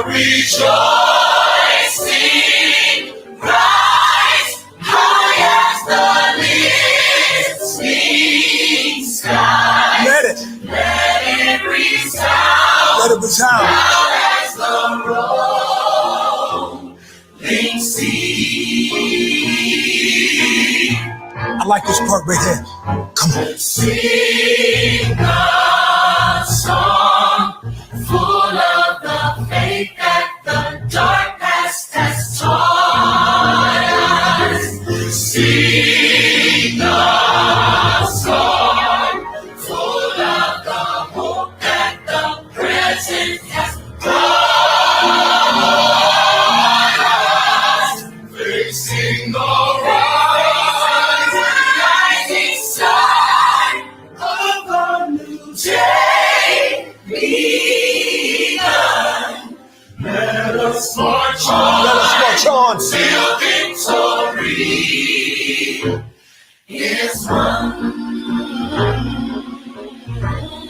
rejoicing, rise high as the listening sky. Let it resound. Let it resound. Loud as the rolling sea. I like this part right here. Come on. Sing a song full of the faith that the dark past has taught us. Sing a song full of the hope that the present has brought us. Facing the rising sun of a new day begun. Let us march on till victory is won.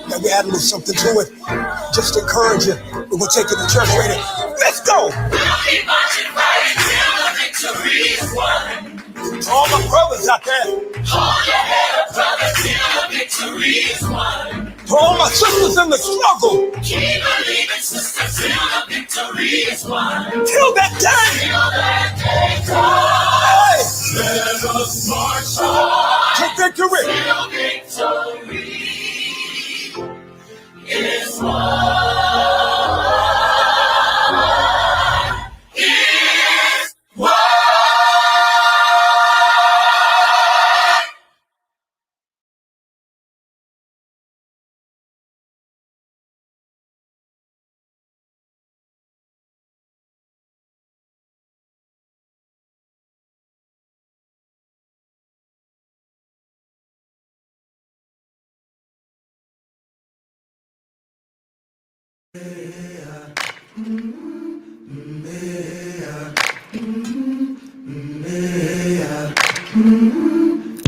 Now we add a little something to it. Just encourage you. We're going to take you to church later. Let's go. We'll keep marching right until the victory is won. To all my brothers out there. Hold your head up, brother, till the victory is won. To all my sisters in the struggle. Keep believing, sister, till the victory is won. Till that day. Till that day comes. Hey. Let us march on to victory. Till victory is won. Is won.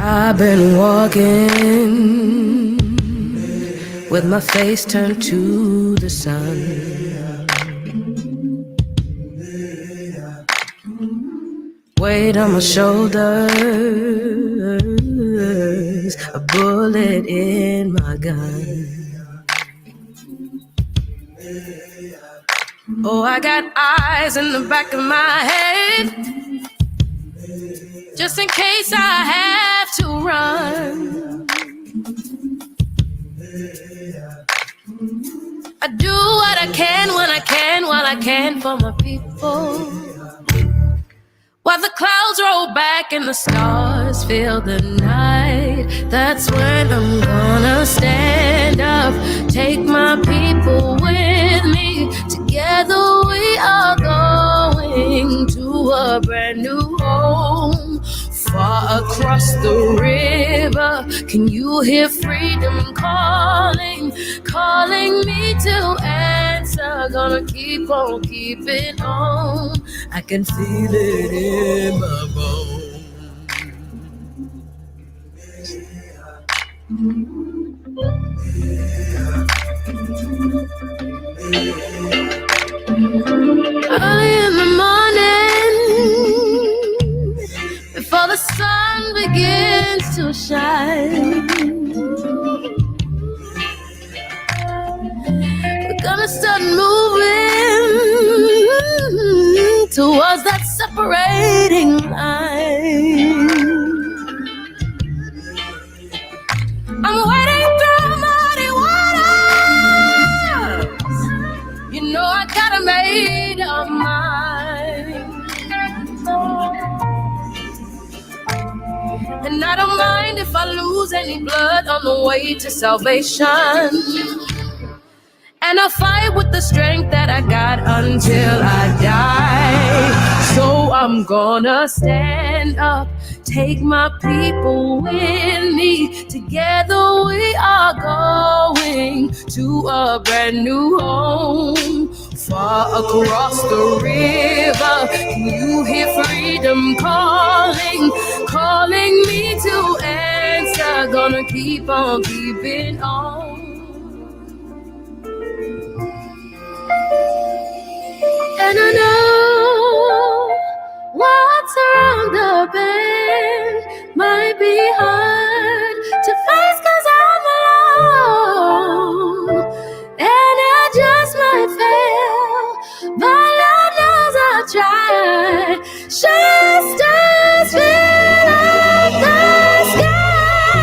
I've been walking with my face turned to the sun. Weight on my shoulders, a bullet in my gun. Oh, I got eyes in the back of my head, just in case I have to run. I do what I can when I can, while I can for my people. While the clouds roll back and the stars fill the night, that's when I'm gonna stand up, take my people with me. Together we are going to a brand new home, far across the river. Can you hear freedom calling, calling me to answer? Gonna keep on keeping on. I can feel it in my bones. Early in the morning, before the sun begins to shine, we're gonna start moving towards that separating line. I'm wading through muddy waters. You know I gotta make up mind. And I don't mind if I lose any blood on the way to salvation. And I'll fight with the strength that I got until I die. So I'm gonna stand up, take my people with me. Together we are going to a brand new home, far across the river. Can you hear freedom calling, calling me to answer? Gonna keep on keeping on. And I know what's around the bend might be hard to face 'cause I'm alone. And I just might fail, but Lord knows I'll try. Just as fill up the sky.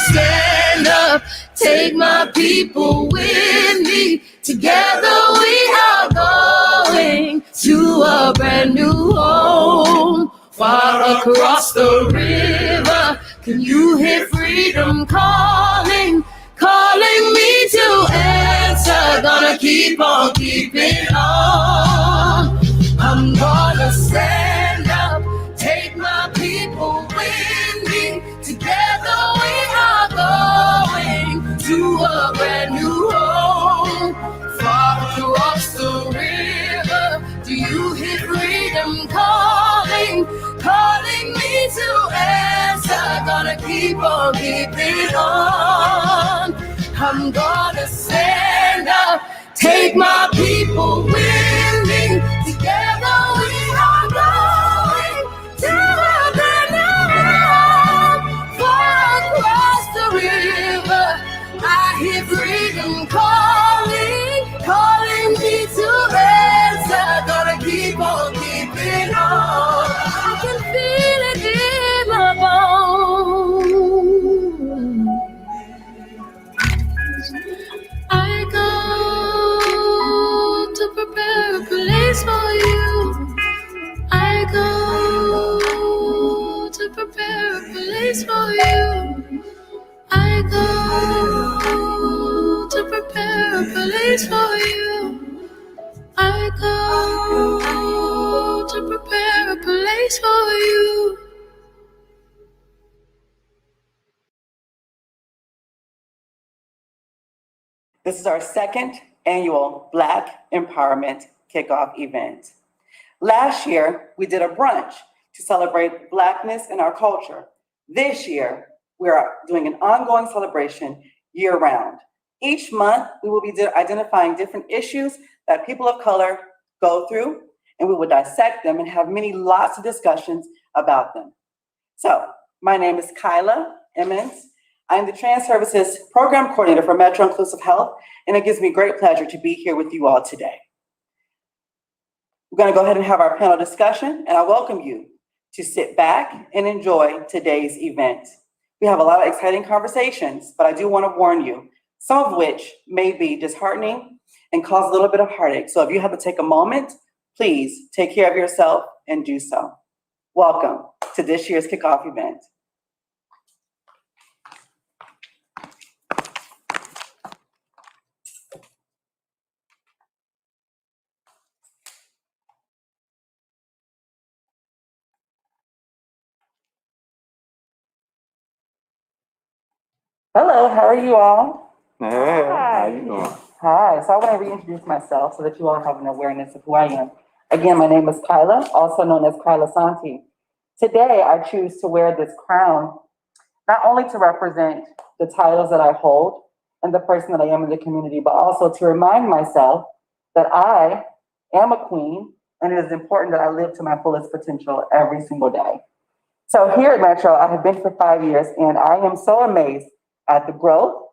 Stand up, take my people with me. Together we are going to a brand new home. Far across the river, can you hear freedom calling? Calling me to answer, gonna keep on keeping on. I'm gonna stand up, take my people with me. Together we are going to a brand new home. Far across the river, do you hear freedom calling? Calling me to answer, gonna keep on keeping on. I'm gonna stand up, take my people with me. Together we are going to a brand new home. Far across the river, I hear freedom calling, calling me to answer. Gonna keep on keeping on. I can feel it in my bones. I go to prepare a place for you. I go to prepare a place for you. I go to prepare a place for you. I go to prepare a place for you. This is our second annual Black Empowerment Kickoff event. Last year, we did a brunch to celebrate Blackness in our culture. This year, we are doing an ongoing celebration year-round. Each month, we will be identifying different issues that people of color go through, and we will dissect them and have lots of discussions about them. So, my name is Kyla Emmons. I am the Trans Services Program Coordinator for Metro Inclusive Health, and it gives me great pleasure to be here with you all today. We're going to go ahead and have our panel discussion, and I welcome you to sit back and enjoy today's event. We have a lot of exciting conversations, but I do want to warn you, some of which may be disheartening and cause a little bit of heartache. So if you have to take a moment, please take care of yourself and do so. Welcome to this year's kickoff event. Hello, how are you all? Hey, how you doing? Hi, so I want to reintroduce myself so that you all have an awareness of who I am. Again, my name is Kyla, also known as Kyla Santi. Today, I choose to wear this crown, not only to represent the titles that I hold and the person that I am in the community, but also to remind myself that I am a queen, and it is important that I live to my fullest potential every single day. So here at Metro, I have been for 5 years, and I am so amazed at the growth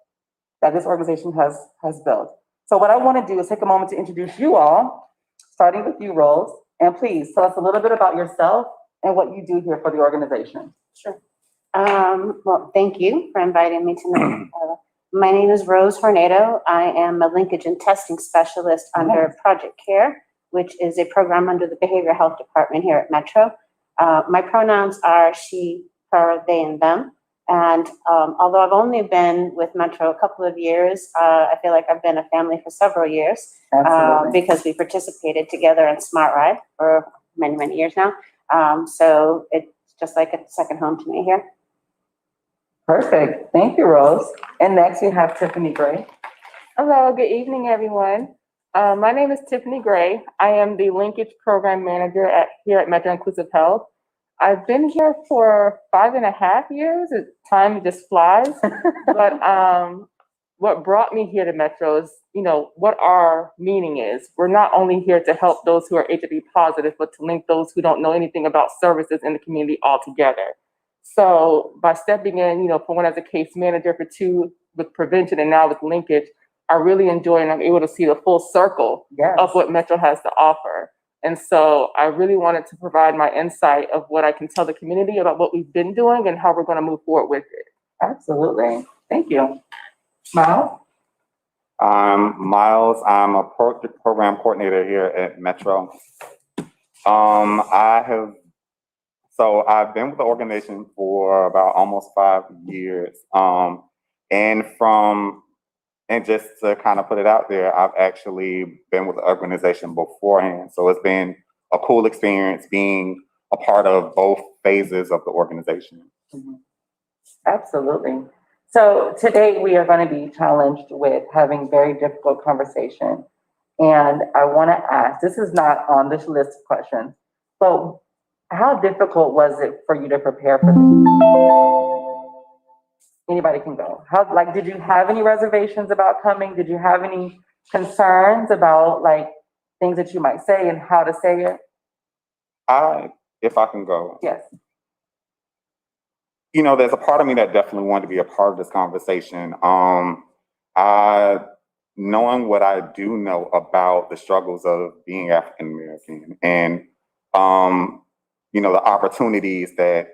that this organization has built. So what I want to do is take a moment to introduce you all, starting with you, Rose, and please tell us a little bit about yourself and what you do here for the organization. Sure. Well, thank you for inviting me tonight. My name is Rose Hornado. I am a linkage and testing specialist under Project Care, which is a program under the Behavioral Health Department here at Metro. My pronouns are she, her, they, and them. And although I've only been with Metro a couple of years, I feel like I've been a family for several years because we participated together in Smart Ride for many, many years now. So it's just like a second home to me here. Perfect. Thank you, Rose. And next we have Tiffany Gray. Hello, good evening, everyone. My name is Tiffany Gray. I am the Linkage Program Manager here at Metro Inclusive Health. I've been here for 5.5 years. Time just flies. But what brought me here to Metro is, what our meaning is. We're not only here to help those who are HIV positive, but to link those who don't know anything about services in the community altogether. So by stepping in, for one as a case manager, for two with prevention, and now with linkage, I really enjoy and I'm able to see the full circle of what Metro has to offer. And so I really wanted to provide my insight of what I can tell the community about what we've been doing and how we're going to move forward with it. Absolutely. Thank you. Miles? Miles. I'm a program coordinator here at Metro. I've been with the organization for about almost 5 years. And just to kind of put it out there, I've actually been with the organization beforehand. So it's been a cool experience being a part of both phases of the organization. Mm-hmm. Absolutely. So today we are going to be challenged with having very difficult conversation. And I want to ask, this is not on this list of questions, but how difficult was it for you to prepare for this? Anybody can go. Did you have any reservations about coming? Did you have any concerns about things that you might say and how to say it? If I can go. Yes. There's a part of me that definitely wanted to be a part of this conversation. Knowing what I do know about the struggles of being African American and, the opportunities that,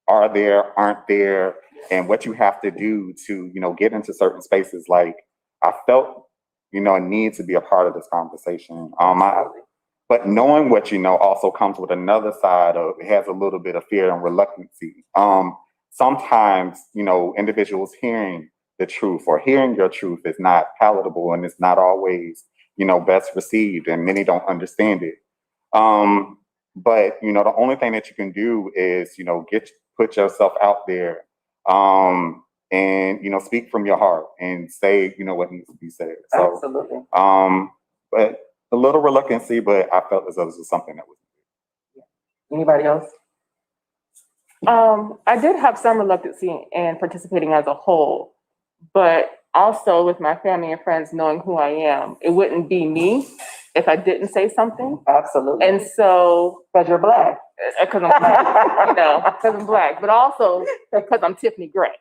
are there, aren't there, and what you have to do to, get into certain spaces. I felt, a need to be a part of this conversation. But knowing what you know also comes with another side of it has a little bit of fear and reluctancy. Sometimes, individuals hearing the truth or hearing your truth is not palatable and it's not always, best received, and many don't understand it. But the only thing that you can do is, put yourself out there, and speak from your heart and say, what needs to be said. So, absolutely. But a little reluctancy, but I felt as though this was something that was. Anybody else? I did have some reluctancy in participating as a whole, but also with my family and friends knowing who I am, it wouldn't be me if I didn't say something. Absolutely. And so, because you're Black. Because I'm Black, because I'm Black, but also because I'm Tiffany Gray.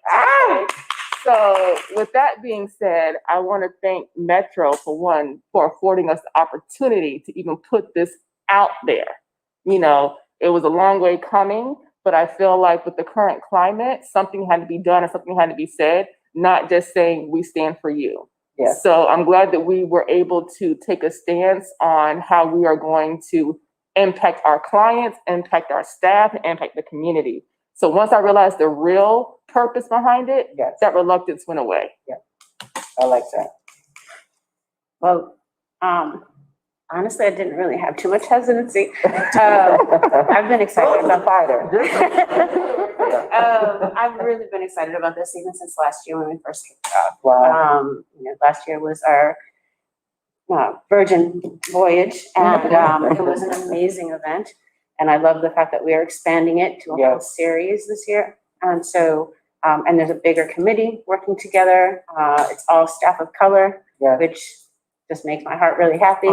So with that being said, I want to thank Metro for affording us the opportunity to even put this out there. It was a long way coming, but I feel like with the current climate, something had to be done and something had to be said, not just saying we stand for you. Yes. So I'm glad that we were able to take a stance on how we are going to impact our clients, impact our staff, and impact the community. So once I realized the real purpose behind it, that reluctance went away. Yeah, I like that. Well, honestly, I didn't really have too much hesitancy. I've been excited about fighter. I've really been excited about this even since last year when we first kicked off. Wow. Last year was our Virgin Voyage, and it was an amazing event. And I love the fact that we are expanding it to a whole series this year. And so, and there's a bigger committee working together. It's all staff of color, which just makes my heart really happy.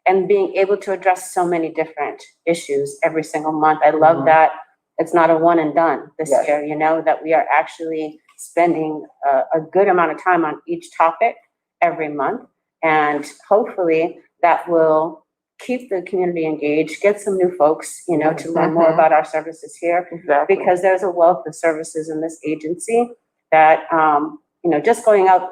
And being able to address so many different issues every single month. I love that it's not a one and done this year, that we are actually spending a good amount of time on each topic every month. And hopefully that will keep the community engaged, get some new folks, to learn more about our services here. Exactly. Because there's a wealth of services in this agency that, just going out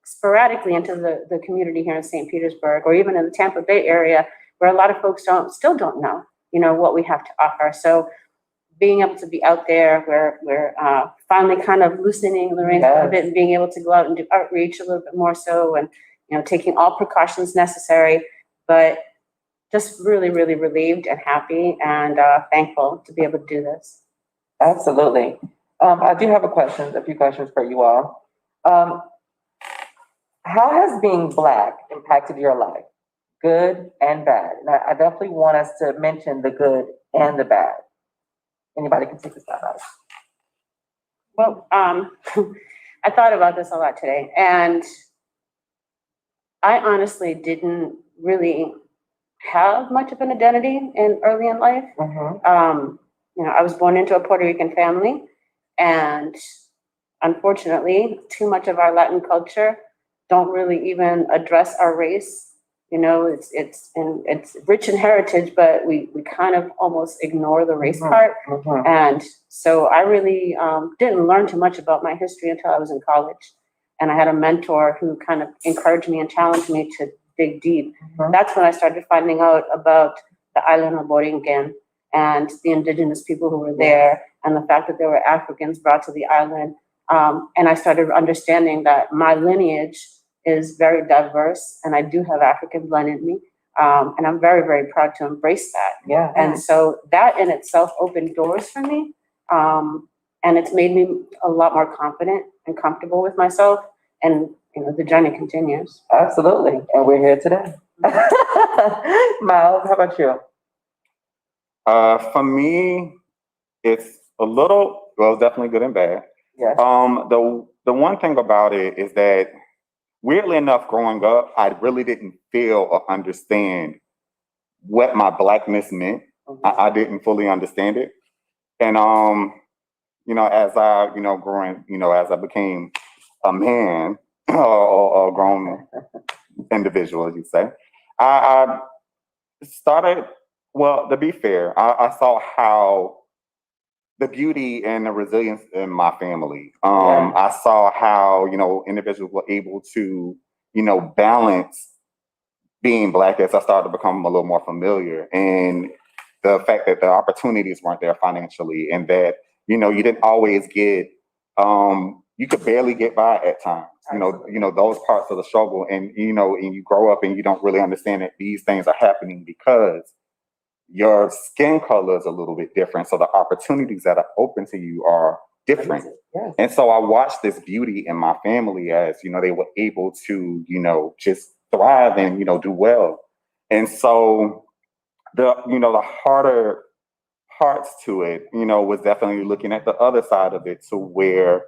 sporadically into the community here in St. Petersburg, or even in the Tampa Bay area, where a lot of folks still don't know, what we have to offer. So being able to be out there, we're finally kind of loosening the reins a bit and being able to go out and do outreach a little bit more so, and taking all precautions necessary, but just really, really relieved and happy and thankful to be able to do this. Absolutely. I do have a few questions for you all. How has being Black impacted your life, good and bad? And I definitely want us to mention the good and the bad. Anybody can take this out. Well, I thought about this a lot today, and I honestly didn't really have much of an identity early in life. I was born into a Puerto Rican family, and unfortunately, too much of our Latin culture don't really even address our race. It's rich in heritage, but we kind of almost ignore the race part. And so I really didn't learn too much about my history until I was in college. And I had a mentor who kind of encouraged me and challenged me to dig deep. That's when I started finding out about the island of Borinquen and the indigenous people who were there, and the fact that there were Africans brought to the island. And I started understanding that my lineage is very diverse, and I do have African blood in me. And I'm very, very proud to embrace that. Yeah. And so that in itself opened doors for me. And it's made me a lot more confident and comfortable with myself. And, the journey continues. Absolutely. And we're here today. Miles, how about you? For me, it's definitely good and bad. Yes. The one thing about it is that, weirdly enough, growing up, I really didn't feel or understand what my Blackness meant. I didn't fully understand it. And, as I, growing, as I became a man or a grown individual, as you say, I started, well, to be fair, I saw how the beauty and the resilience in my family. I saw how, individuals were able to, balance being Black as I started to become a little more familiar. And the fact that the opportunities weren't there financially, and that, you didn't always get, you could barely get by at times, those parts of the struggle. And, and you grow up and you don't really understand that these things are happening because your skin color is a little bit different. So the opportunities that are open to you are different. Yes. And so I watched this beauty in my family as, they were able to, just thrive and, do well. And so the harder parts to it, was definitely looking at the other side of it, to where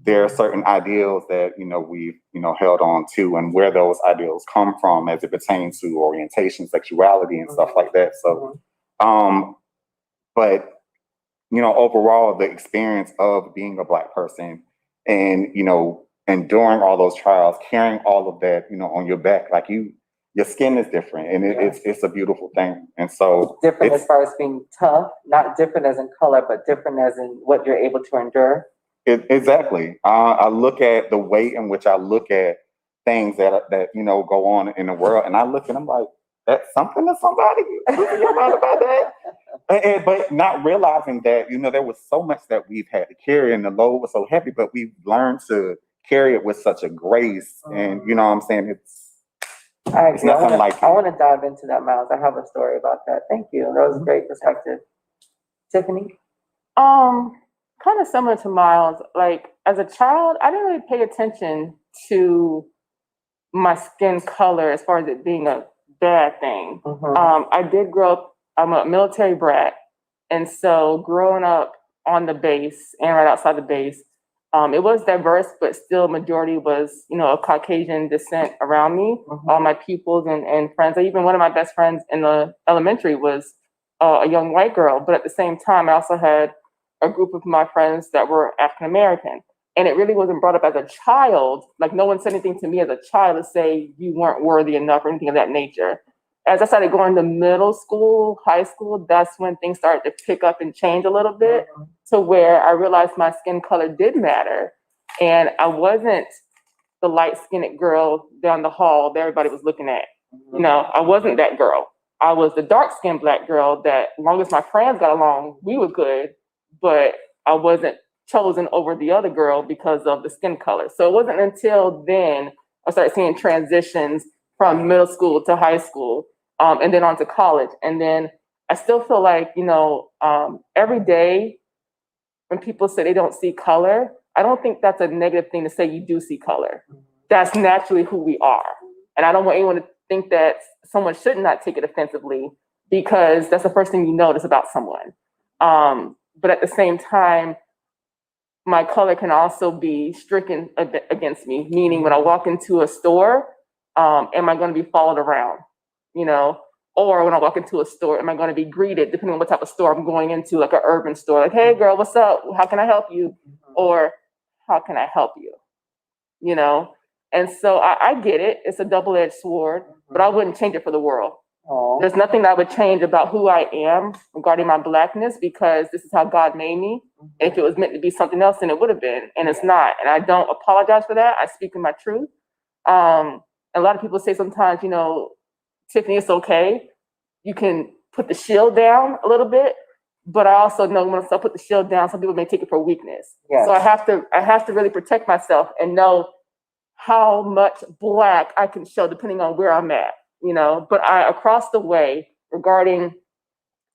there are certain ideals that, we've, held on to, and where those ideals come from as it pertains to orientation, sexuality, and stuff like that. So, but, overall, the experience of being a Black person and, enduring all those trials, carrying all of that, on your back, like your skin is different, and it's a beautiful thing. And so different as far as being tough, not different as in color, but different as in what you're able to endure. Exactly. I look at the way in which I look at things that go on in the world, and I look and I'm like, that's something to somebody. You're right about that. But not realizing that, there was so much that we've had to carry, and the load was so heavy, but we've learned to carry it with such a grace. And you know what I'm saying? It's nothing like it. I want to dive into that, Miles. I have a story about that. Thank you. That was a great perspective. Tiffany? Kind of similar to Miles. Like, as a child, I didn't really pay attention to my skin color as far as it being a bad thing. I did grow up, I'm a military brat. And so growing up on the base and right outside the base, it was diverse, but still majority was, of Caucasian descent around me. All my pupils and friends, even one of my best friends in the elementary was a young white girl. But at the same time, I also had a group of my friends that were African American. And it really wasn't brought up as a child. Like, no one said anything to me as a child to say you weren't worthy enough or anything of that nature. As I started going to middle school, high school, that's when things started to pick up and change a little bit, to where I realized my skin color did matter. And I wasn't the light-skinned girl down the hall that everybody was looking at. I wasn't that girl. I was the dark-skinned Black girl that, as long as my friends got along, we were good, but I wasn't chosen over the other girl because of the skin color. So it wasn't until then I started seeing transitions from middle school to high school, and then on to college. And then I still feel like, every day when people say they don't see color, I don't think that's a negative thing to say you do see color. That's naturally who we are. And I don't want anyone to think that someone should not take it offensively, because that's the first thing you notice about someone. But at the same time, my color can also be stricken against me, meaning when I walk into a store, am I going to be followed around, you know? Or when I walk into a store, am I going to be greeted, depending on what type of store I'm going into, like an urban store, like, hey girl, what's up? How can I help you? Or how can I help you? You know? And so I get it. It's a double-edged sword, but I wouldn't change it for the world. Oh. There's nothing that I would change about who I am regarding my Blackness, because this is how God made me. And if it was meant to be something else, then it would have been, and it's not. And I don't apologize for that. I speak in my truth. A lot of people say sometimes, you know, Tiffany, it's okay. You can put the shield down a little bit, but I also know when I put the shield down, some people may take it for weakness. Yes. So I have to really protect myself and know how much Black I can show depending on where I'm at, you know. But across the way, regarding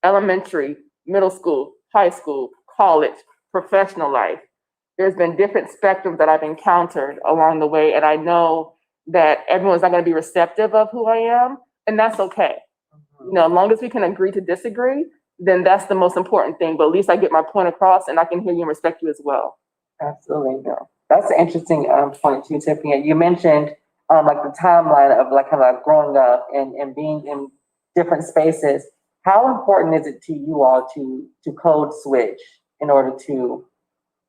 elementary, middle school, high school, college, professional life, there's been different spectrums that I've encountered along the way, and I know that everyone's not going to be receptive of who I am, and that's okay. You know, as long as we can agree to disagree, then that's the most important thing. But at least I get my point across, and I can hear you and respect you as well. Absolutely. No. That's an interesting point too, Tiffany. You mentioned like the timeline of like kind of like growing up and being in different spaces. How important is it to you all to code switch in order to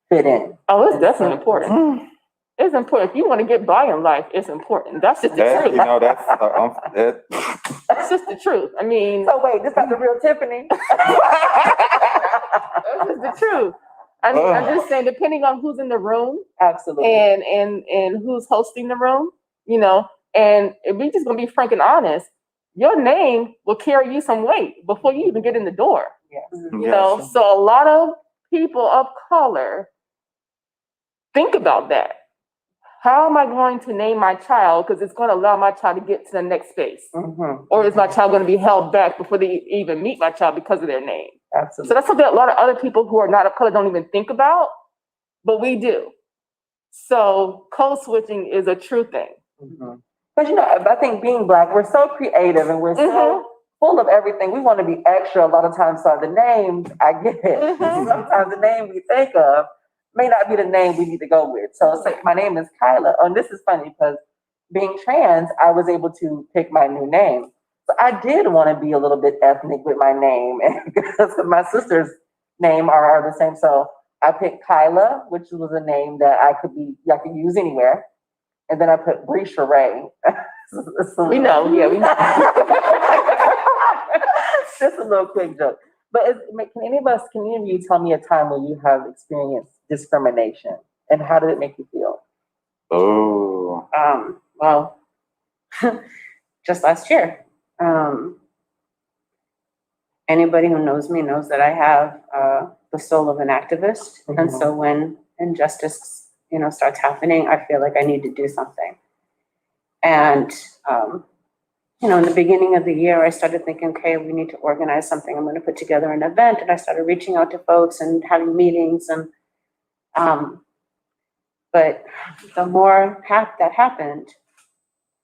fit in? Oh, it's definitely important. It's important. If you want to get by in life, it's important. That's just the truth. You know, that's That's just the truth. I mean, So wait, this is the real Tiffany. that's just the truth. I mean, I'm just saying, depending on who's in the room, Absolutely. and who's hosting the room, you know, and if we just gonna be frank and honest, your name will carry you some weight before you even get in the door. Yes. You know, so a lot of people of color think about that. How am I going to name my child? Because it's going to allow my child to get to the next space. Or is my child going to be held back before they even meet my child because of their name? Absolutely. So that's something a lot of other people who are not of color don't even think about, but we do. So code switching is a true thing. But you know, I think being Black, we're so creative and we're so full of everything. We want to be extra a lot of times. So the names, I get it. Sometimes the name we think of may not be the name we need to go with. So say my name is Kyla. And this is funny because being trans, I was able to pick my new name. So I did want to be a little bit ethnic with my name, and because my sister's name are the same. So I picked Kyla, which was a name that I could use anywhere. And then I put Brisha Ray. We know, yeah, we know. Just a little quick joke. But can any of you tell me a time when you have experienced discrimination, and how did it make you feel? Oh. Well, just last year. Anybody who knows me knows that I have the soul of an activist. And so when injustice, starts happening, I feel like I need to do something. And, in the beginning of the year, I started thinking, okay, we need to organize something. I'm going to put together an event. And I started reaching out to folks and having meetings. And, but the more that happened,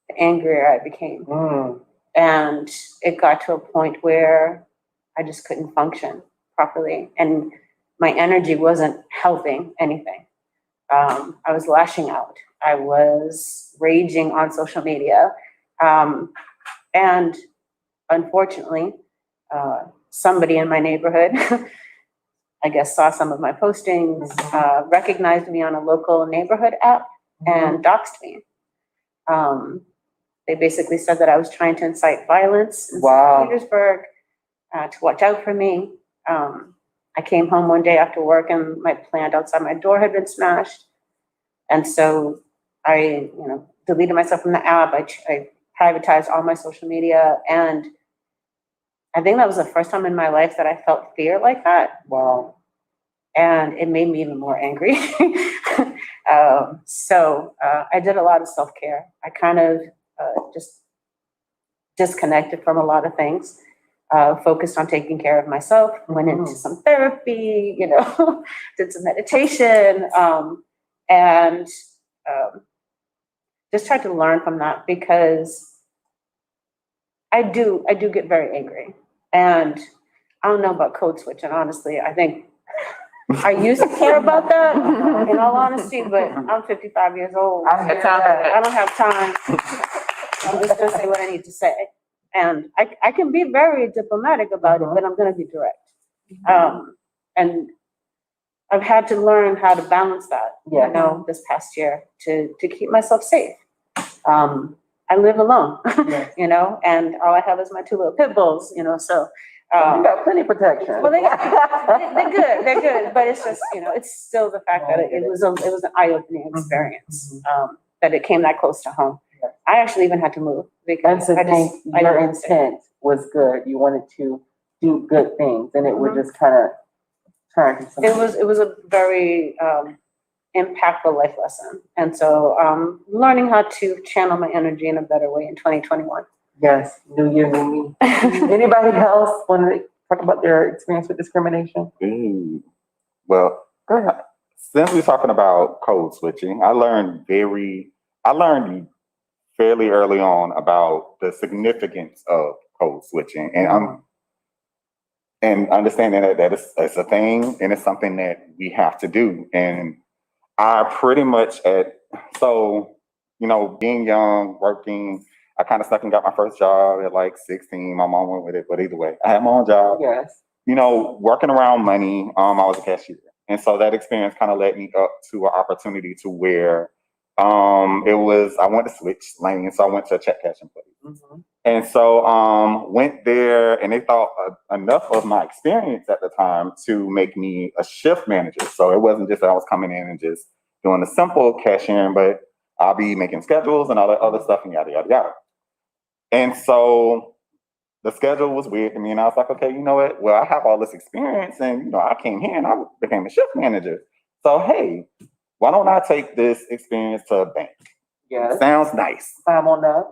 the angrier I became. And it got to a point where I just couldn't function properly. And my energy wasn't helping anything. I was lashing out. I was raging on social media. And unfortunately, somebody in my neighborhood, I guess, saw some of my postings, recognized me on a local neighborhood app, and doxed me. They basically said that I was trying to incite violence in St. Petersburg, to watch out for me. I came home one day after work and my plant outside my door had been smashed. And so I, deleted myself from the app. I privatized all my social media. And I think that was the first time in my life that I felt fear like that. Wow. And it made me even more angry. So I did a lot of self-care. I kind of just disconnected from a lot of things. Focused on taking care of myself, went into some therapy, did some meditation, and just tried to learn from that, because I do get very angry. And I don't know about code switching, honestly. I think I used to care about that, in all honesty, but I'm 55 years old. I had time for that. I don't have time. I'm just gonna say what I need to say. And I can be very diplomatic about it, but I'm gonna be direct. And I've had to learn how to balance that, Yeah. you know, this past year to keep myself safe. I live alone, Yes. you know, and all I have is my two little pit bulls, you know, so. You got plenty of protection. Well, they're good, but it's just, you know, it's still the fact that it was an eye-opening experience, that it came that close to home. I actually even had to move because That's the thing, your didn't stay. intent was good. You wanted to do good things, and it would Mhm. just kind of turn to something. It was a very impactful life lesson, and so learning how to channel my energy in a better way in 2021. Yes, new year, new me. Anybody else want to talk about their experience with discrimination? Ooh. Well, Go ahead. since we're talking about code switching, I learned fairly early on about the significance of code switching, and understanding that it's a thing and it's something that we have to do. And I pretty much being young, working, I kind of stuck and got my first job at like 16. My mom went with it, but either way, I had my own job. Yes. Working around money, I was a cashier. And so that experience kind of led me up to an opportunity to where I went to switch lanes. So I went to a check cashing place. Mm-hmm. And so went there, and they thought enough of my experience at the time to make me a shift manager. So it wasn't just that I was coming in and just doing the simple cashiering, but I'll be making schedules and all that other stuff and yada, yada, yada. And so the schedule was weird to me, and I was like, okay, you know what? Well, I have all this experience, and I came here and I became a shift manager. So hey, why don't I take this experience to a bank? Yes. Sounds nice. Time on that.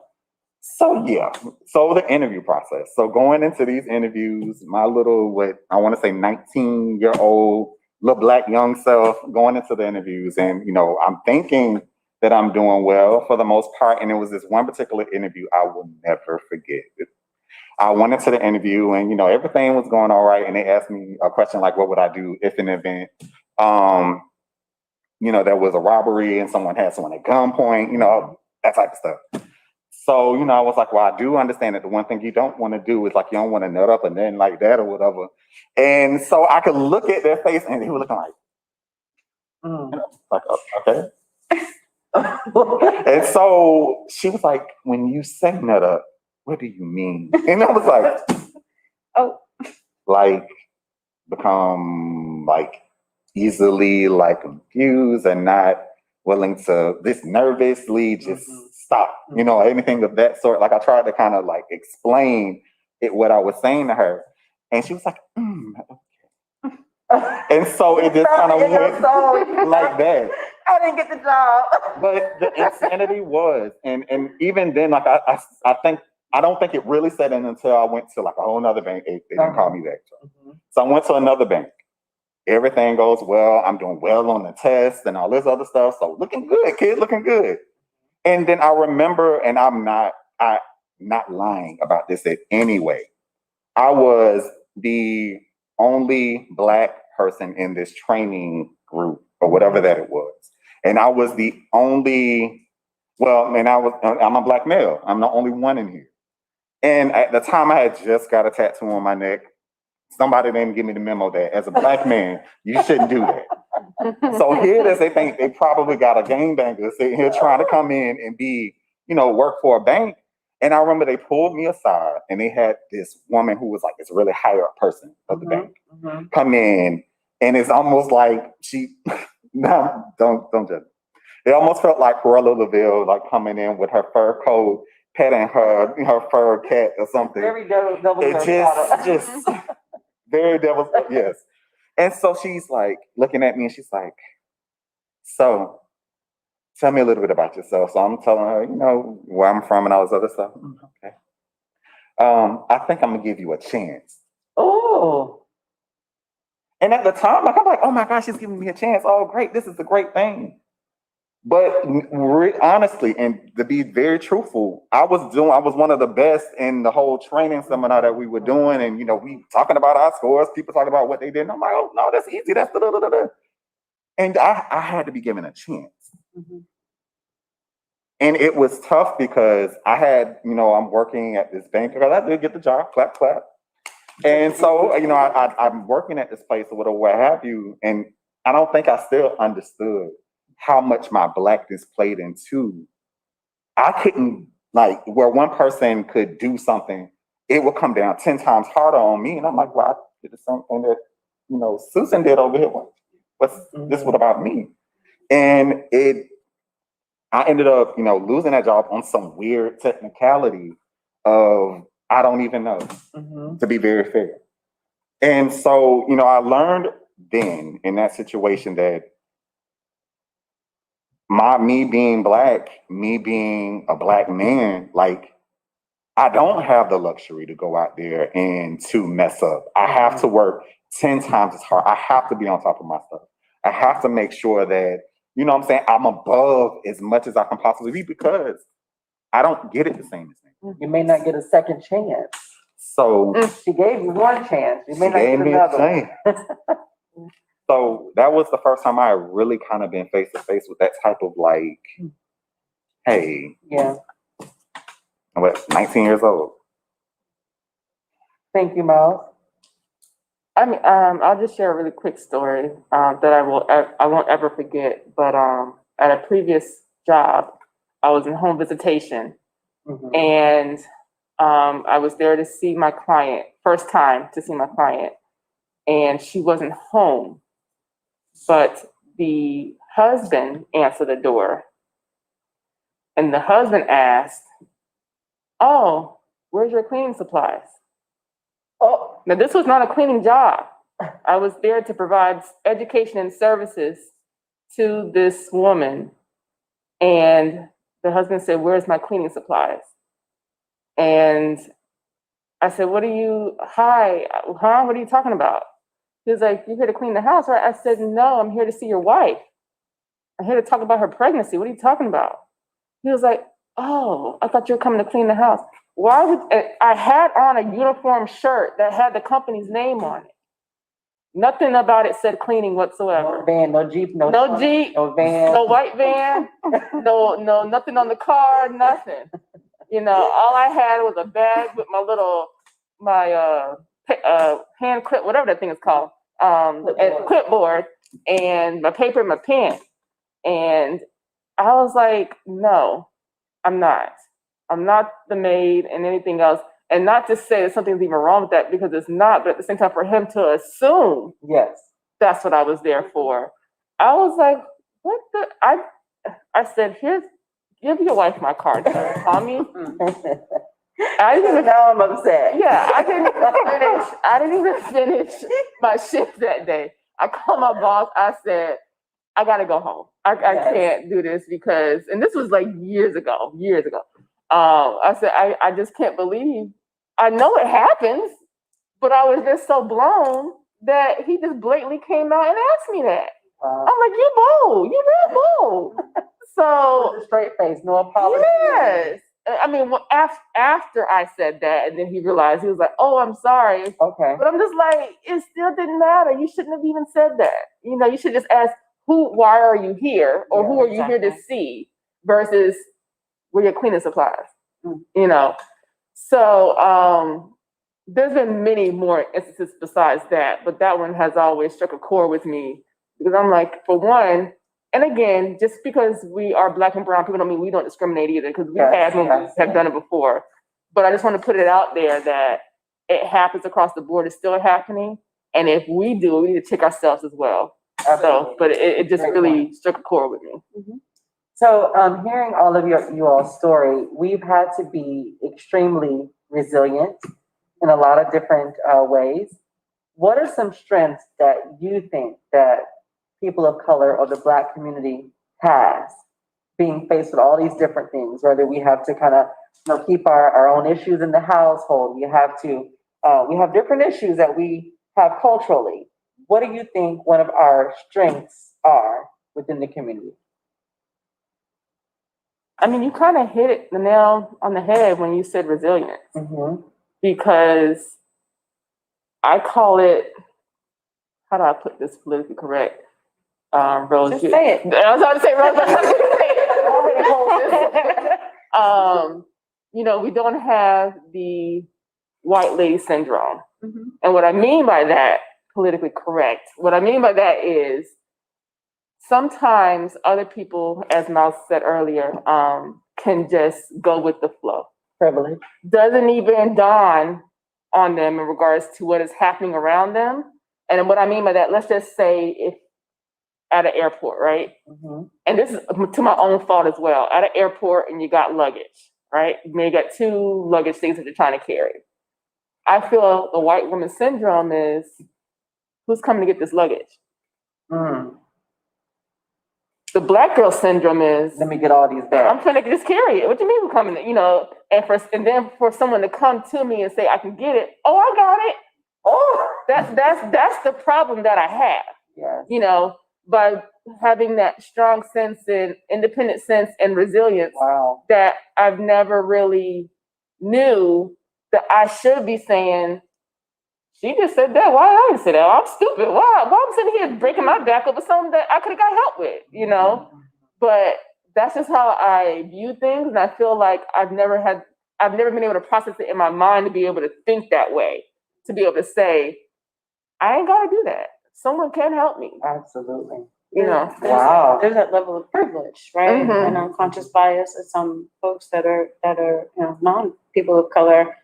So yeah, so the interview process. So going into these interviews, my little, 19-year-old little black young self going into the interviews, and I'm thinking that I'm doing well for the most part. And it was this one particular interview I will never forget. I went into the interview, and everything was going all right. And they asked me a question like, "What would I do if an event, there was a robbery and someone had someone at gunpoint, that type of stuff." So, I was like, well, I do understand that the one thing you don't want to do is like, you don't want to nut up and then like that or whatever. And so I could look at their face and they were looking like, okay. And so she was like, when you say nut up, what do you mean? And I was like, Oh, like become like easily like confused and not willing to this nervously just stop, anything of that sort. Like I tried to kind of like explain what I was saying to her, and she was like, and so it just kind of went like that. I didn't get the job. But the insanity was, and even then, like I don't think it really set in until I went to like a whole nother bank. They didn't call me back. So I went to another bank. Everything goes well. I'm doing well on the test and all this other stuff. So looking good, kid, looking good. And then I remember, and I'm not lying about this in any way. I was the only Black person in this training group or whatever that it was. And I was the only, I'm a Black male. I'm the only one in here. And at the time I had just got a tattoo on my neck. Somebody didn't give me the memo that as a Black man, you shouldn't do that. So here it is, they think they probably got a gangbanger sitting here trying to come in and be, work for a bank. And I remember they pulled me aside and they had this woman who was like this really higher up person of the bank come in. And it's almost like no, don't judge. It almost felt like Cruella LaVille, like coming in with her fur coat, petting her fur cat or something. Very devil. It just very devil, yes. And so she's like looking at me and she's like, so tell me a little bit about yourself. So I'm telling her, where I'm from and all this other stuff. Okay. I think I'm gonna give you a chance. Oh. And at the time, I'm like, oh my gosh, she's giving me a chance. Oh, great, this is a great thing. But honestly, and to be very truthful, I was one of the best in the whole training seminar that we were doing, and we talking about our scores, people talking about what they did. And I'm like, oh no, that's easy. That's da, da, da, da, da. And I had to be given a chance. Mm-hmm. And it was tough because I had, I'm working at this bank because I did get the job, clap, clap. And so, I'm working at this place or what have you. And I don't think I still understood how much my blackness played into. I couldn't, like, where one person could do something, it would come down 10 times harder on me. And I'm like, well, I did the same thing that, Susan did over here. What's this what about me? And I ended up, losing that job on some weird technicality of I don't even know, to be very fair. And so, I learned then in that situation that me being black, me being a black man, like I don't have the luxury to go out there and to mess up. I have to work 10 times as hard. I have to be on top of my stuff. I have to make sure that, what I'm saying, I'm above as much as I can possibly be because I don't get it the same as me. You may not get a second chance. So she gave you one chance. You may not gave get me another. So that was the first time I had really kind of been face to face with that type of like, hey, yeah. I'm 19 years old. Thank you, Miles. I'll just share a really quick story that I won't ever forget. But at a previous job, I was in home visitation, and I was there to see my client, first time to see my client, and she wasn't home, but the husband answered the door, and the husband asked, "Oh, where's your cleaning supplies?" Oh, now this was not a cleaning job. I was there to provide education and services to this woman. And the husband said, "Where's my cleaning supplies?" And I said, What are you talking about? He was like, "You're here to clean the house, right?" I said, "No, I'm here to see your wife. I'm here to talk about her pregnancy. What are you talking about?" He was like, "Oh, I thought you were coming to clean the house." Why would I had on a uniform shirt that had the company's name on it? Nothing about it said cleaning whatsoever. No van, no Jeep, no Jeep, no van, no white van, no nothing on the car, nothing. All I had was a bag with my hand clip, whatever that thing is called, and clipboard, and my paper and my pen. And I was like, no, I'm not. I'm not the maid and anything else. And not to say that something's even wrong with that, because it's not, but at the same time, for him to assume that's what I was there for. I was like, what the? I said, give your wife my card, sir. Call me. Now I'm upset. Yeah, I didn't even finish my shift that day. I called my boss. I said, I gotta go home. I can't do this because, and this was like years ago. I said, I just can't believe. I know it happens, but I was just so blown that he just blatantly came out and asked me that. I'm like, you're bold. You're that bold. So with a straight face, no apology. Yes. I mean, after I said that, and then he realized, he was like, "Oh, I'm sorry." Okay. But I'm just like, it still didn't matter. You shouldn't have even said that. You should just ask, why are you here? Or who are you here to see? Versus, where your cleaning supplies. So there's been many more instances besides that, but that one has always struck a chord with me, because I'm like, for one, and again, just because we are Black and brown people don't mean we don't discriminate either, because we have done it before. But I just want to put it out there that it happens across the board. It's still happening. And if we do, we need to check ourselves as well. So, but it just really struck a chord with me. Mm-hmm. So hearing all of you all's story, we've had to be extremely resilient in a lot of different ways. What are some strengths that you think that people of color or the Black community has, being faced with all these different things, whether we have to kind of keep our own issues in the household, we have different issues that we have culturally. What do you think one of our strengths are within the community? I mean, you kind of hit the nail on the head when you said resilience, because I call it, how do I put this politically correct? Rose, Just say it. I was about to say Rose, but I'm going to say it. You know, we don't have the white lady syndrome. And what I mean by that, politically correct, what I mean by that is sometimes other people, as Miles said earlier, can just go with the flow. Privilege. Doesn't even dawn on them in regards to what is happening around them. And what I mean by that, let's just say if at an airport, right? And this is to my own fault as well. At an airport and you got luggage, right? You may got 2 luggage things that you're trying to carry. I feel the white woman syndrome is, who's coming to get this luggage? The black girl syndrome is, Let me get all these back. I'm trying to just carry it. What do you mean we're coming? You know, and then for someone to come to me and say I can get it. Oh, I got it. Oh, that's the problem that I have. Yes. You know, by having that strong sense and independent sense and resilience Wow. that I've never really knew that I should be saying, she just said that. Why did I say that? I'm stupid. Why I'm sitting here breaking my back over something that I could have got help with, you know? But that's just how I view things. And I feel like I've never been able to process it in my mind to be able to think that way, to be able to say, I ain't got to do that. Someone can help me. Absolutely. You know, Wow. There's that level of privilege, right? And unconscious bias that some folks that are you know, non-people of color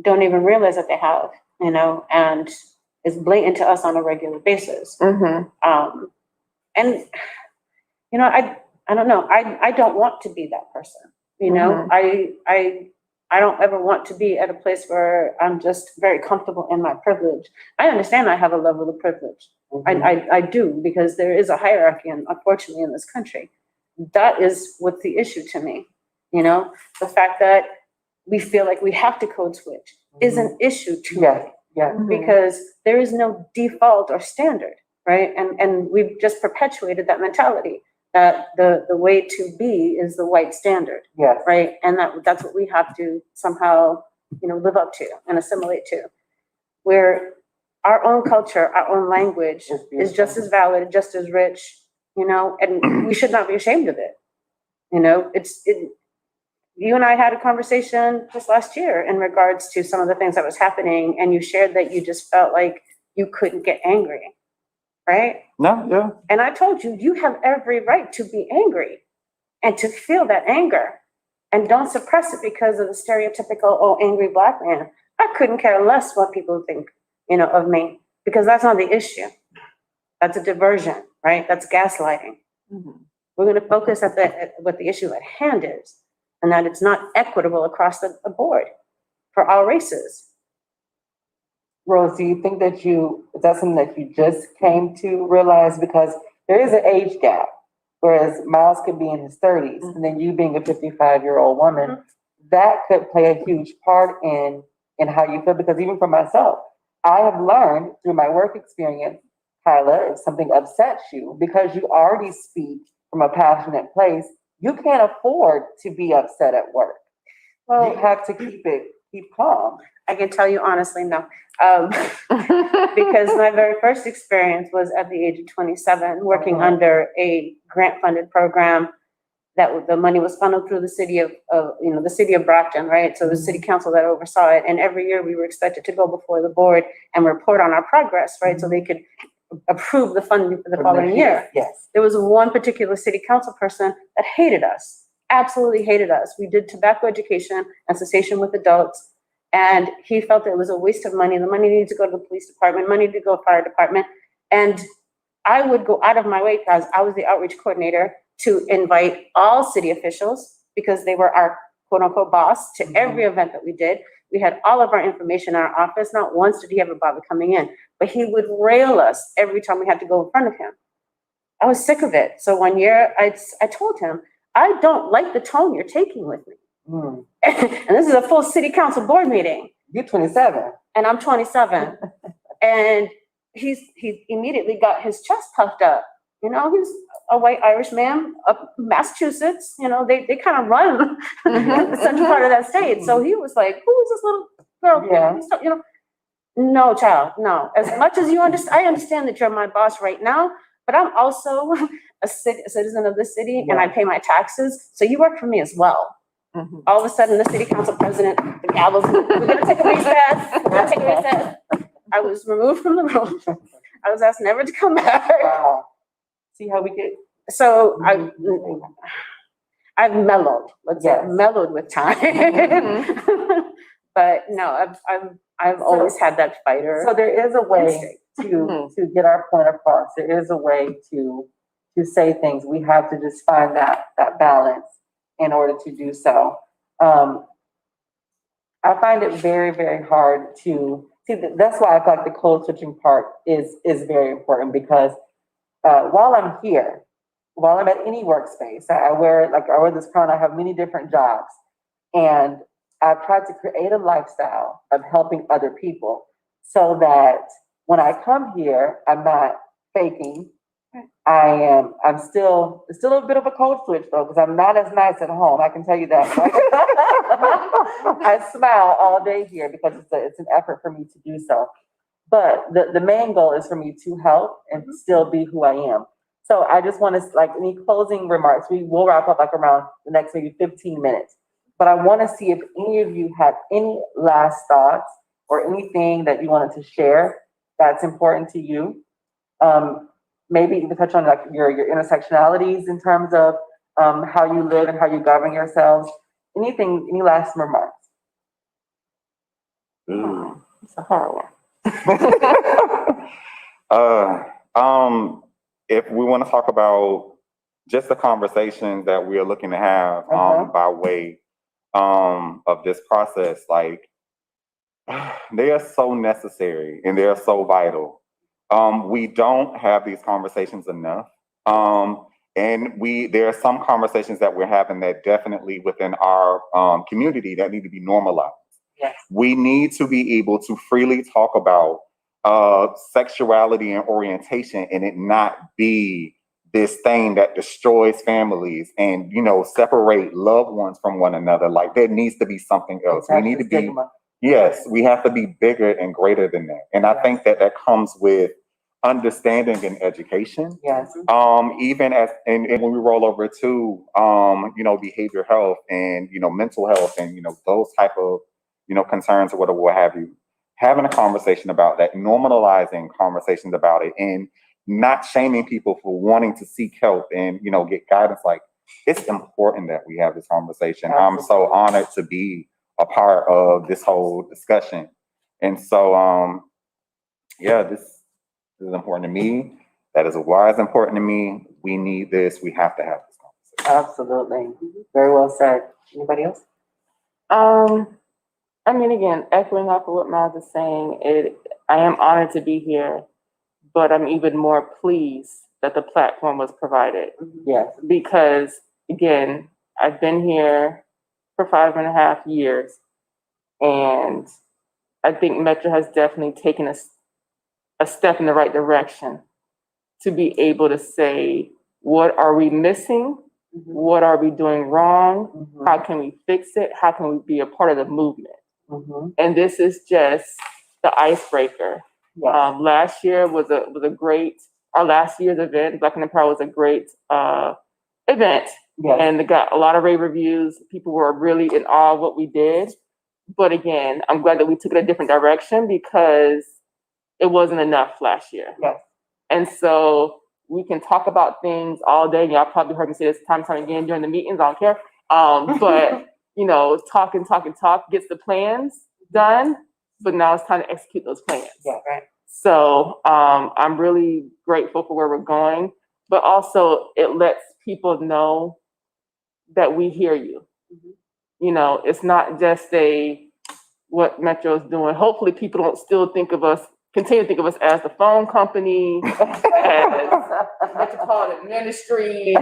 don't even realize that they have, you know, and it's blatant to us on a regular basis. And you know, I don't know. I don't want to be that person. You know, I don't ever want to be at a place where I'm just very comfortable in my privilege. I understand I have a level of privilege. I do, because there is a hierarchy, and unfortunately in this country, that is what's the issue to me. You know, the fact that we feel like we have to code switch is an issue to me. Yeah. Because there is no default or standard, right? And we've just perpetuated that mentality that the way to be is the white standard, Yes. right? And that's what we have to somehow, you know, live up to and assimilate to. Where our own culture, our own language is just as valid, just as rich, you know, and we should not be ashamed of it. You know, you and I had a conversation just last year in regards to some of the things that was happening, and you shared that you just felt like you couldn't get angry, right? No, yeah. And I told you, you have every right to be angry and to feel that anger, and don't suppress it because of the stereotypical, oh, angry Black man. I couldn't care less what people think, you know, of me, because that's not the issue. That's a diversion, right? That's gaslighting. We're going to focus at what the issue at hand is, and that it's not equitable across the board for all races. Rose, do you think that is that something that you just came to realize? Because there is an age gap, whereas Miles could be in his 30s, and then you being a 55-year-old woman, that could play a huge part in how you feel. Because even for myself, I have learned through my work experience, Kyla, if something upsets you, because you already speak from a passionate place, you can't afford to be upset at work. Well, you have to keep calm. I can tell you honestly, no. Because my very first experience was at the age of 27, working under a grant-funded program that the money was funneled through the city of the city of Brockton, right? So it was city council that oversaw it, and every year we were expected to go before the board and report on our progress, right? So they could approve the funding for the following year. Yes. There was one particular city council person that hated us, absolutely hated us. We did tobacco education and cessation with adults, and he felt that it was a waste of money. The money needed to go to the police department, money to go to fire department. And I would go out of my way, because I was the outreach coordinator, to invite all city officials, because they were our quote unquote boss, to every event that we did. We had all of our information in our office. Not once did he ever bother coming in, but he would rail us every time we had to go in front of him. I was sick of it. So one year I told him, I don't like the tone you're taking with me. And this is a full city council board meeting. You're 27. And I'm 27. And he immediately got his chest puffed up. You know, he's a white Irish man up in Massachusetts. You know, they kind of run the central part of that state. So he was like, who is this little girl? Yeah. You know, no, child, no. As much as you understand, I understand that you're my boss right now, but I'm also a citizen of this city and I pay my taxes. So you work for me as well. All of a sudden, the city council president, the gavels, we're gonna take a recess, we're gonna take a recess. I was removed from the room. I was asked never to come back. Wow. See how we get. So I've mellowed, let's say, Yes. I've mellowed with time. But no, I've always had that fighter. So there is a way to get our point across. There is a way to say things. We have to just find that balance in order to do so. I find it very, very hard to see. That's why I feel like the code switching part is very important, because while I'm here, while I'm at any workspace, I wear this crown. I have many different jobs, and I've tried to create a lifestyle of helping other people, so that when I come here, I'm not faking. I'm still a bit of a code switch though, because I'm not as nice at home. I can tell you that. I smile all day here because it's an effort for me to do so. But the main goal is for me to help and still be who I am. So I just want to, like, any closing remarks. We will wrap up like around the next maybe 15 minutes. But I want to see if any of you have any last thoughts or anything that you wanted to share that's important to you. Maybe even touch on like your intersectionalities in terms of how you live and how you govern yourselves. Anything, any last remarks? It's a hard one. If we want to talk about just the conversations that we are looking to have by way of this process, like, they are so necessary and they are so vital. We don't have these conversations enough. And there are some conversations that we're having that definitely within our community that need to be normalized. Yes. We need to be able to freely talk about sexuality and orientation, and it not be this thing that destroys families and, you know, separate loved ones from one another. Like, there needs to be something else. We need to be, stigma. yes, we have to be bigger and greater than that. And I think that comes with understanding and education. Yes. Even as, and when we roll over to, you know, behavioral health and, you know, mental health and, you know, those type of, you know, concerns or whatever, what have you, having a conversation about that, normalizing conversations about it, and not shaming people for wanting to seek help and, you know, get guidance. Like, it's important that we have this conversation. Absolutely. I'm so honored to be a part of this whole discussion. And so, yeah, this is important to me. That is why it's important to me. We need this. We have to have this conversation. Absolutely. Very well said. Anybody else? I mean, again, echoing off of what Miles is saying, I am honored to be here, but I'm even more pleased that the platform was provided. Yes. Because, again, I've been here for 5.5 years, and I think Metro has definitely taken a step in the right direction to be able to say, what are we missing? What are we doing wrong? How can we fix it? How can we be a part of the movement? And this is just the icebreaker. Yes. Last year was a great, our last year's event, Black and Empower, was a great event. Yes. And it got a lot of rave reviews. People were really in awe of what we did. But again, I'm glad that we took it a different direction, because it wasn't enough last year. Yes. And so we can talk about things all day. Y'all probably heard me say this time and time again during the meetings. I don't care. But you know, talk gets the plans done, but now it's time to execute those plans. Yeah, right. So I'm really grateful for where we're going, but also it lets people know that we hear you. You know, it's not just what Metro is doing. Hopefully people don't still continue to think of us as the phone company, as Metropolitan Ministries,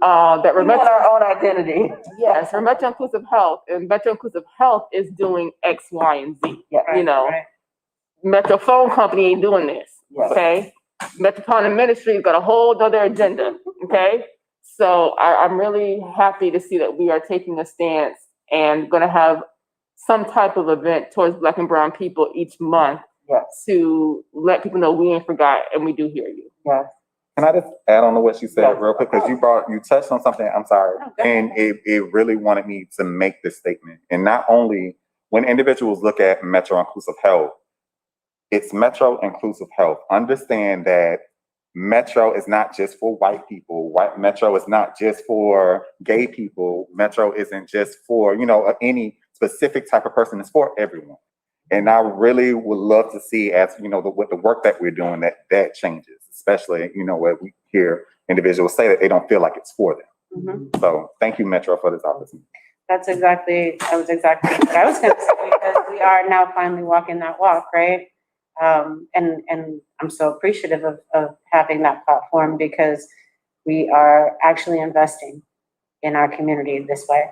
that we're Metro, our own identity. Yes, we're Metro Inclusive Health, and Metro Inclusive Health is doing X, Y, and Z. Yeah, you know, right. Metro Phone Company ain't doing this. Yes. Okay, Metropolitan Ministry's got a whole other agenda, okay? So I'm really happy to see that we are taking a stance and gonna have some type of event towards Black and brown people each month Yes, to let people know we ain't forgot and we do hear you. yes. Can I just add on to what you said Yes. real quick? Because you touched on something, I'm sorry, Oh, go ahead. and it really wanted me to make this statement. And not only when individuals look at Metro Inclusive Health, it's Metro Inclusive Health. Understand that Metro is not just for white people. Metro is not just for gay people. Metro isn't just for, any specific type of person. It's for everyone. And I really would love to see, as with the work that we're doing, that changes, especially, where we hear individuals say that they don't feel like it's for them. Mhm. So thank you, Metro, for this opportunity. That was exactly what I was gonna say, because we are now finally walking that walk, right? And I'm so appreciative of having that platform, because we are actually investing in our community this way.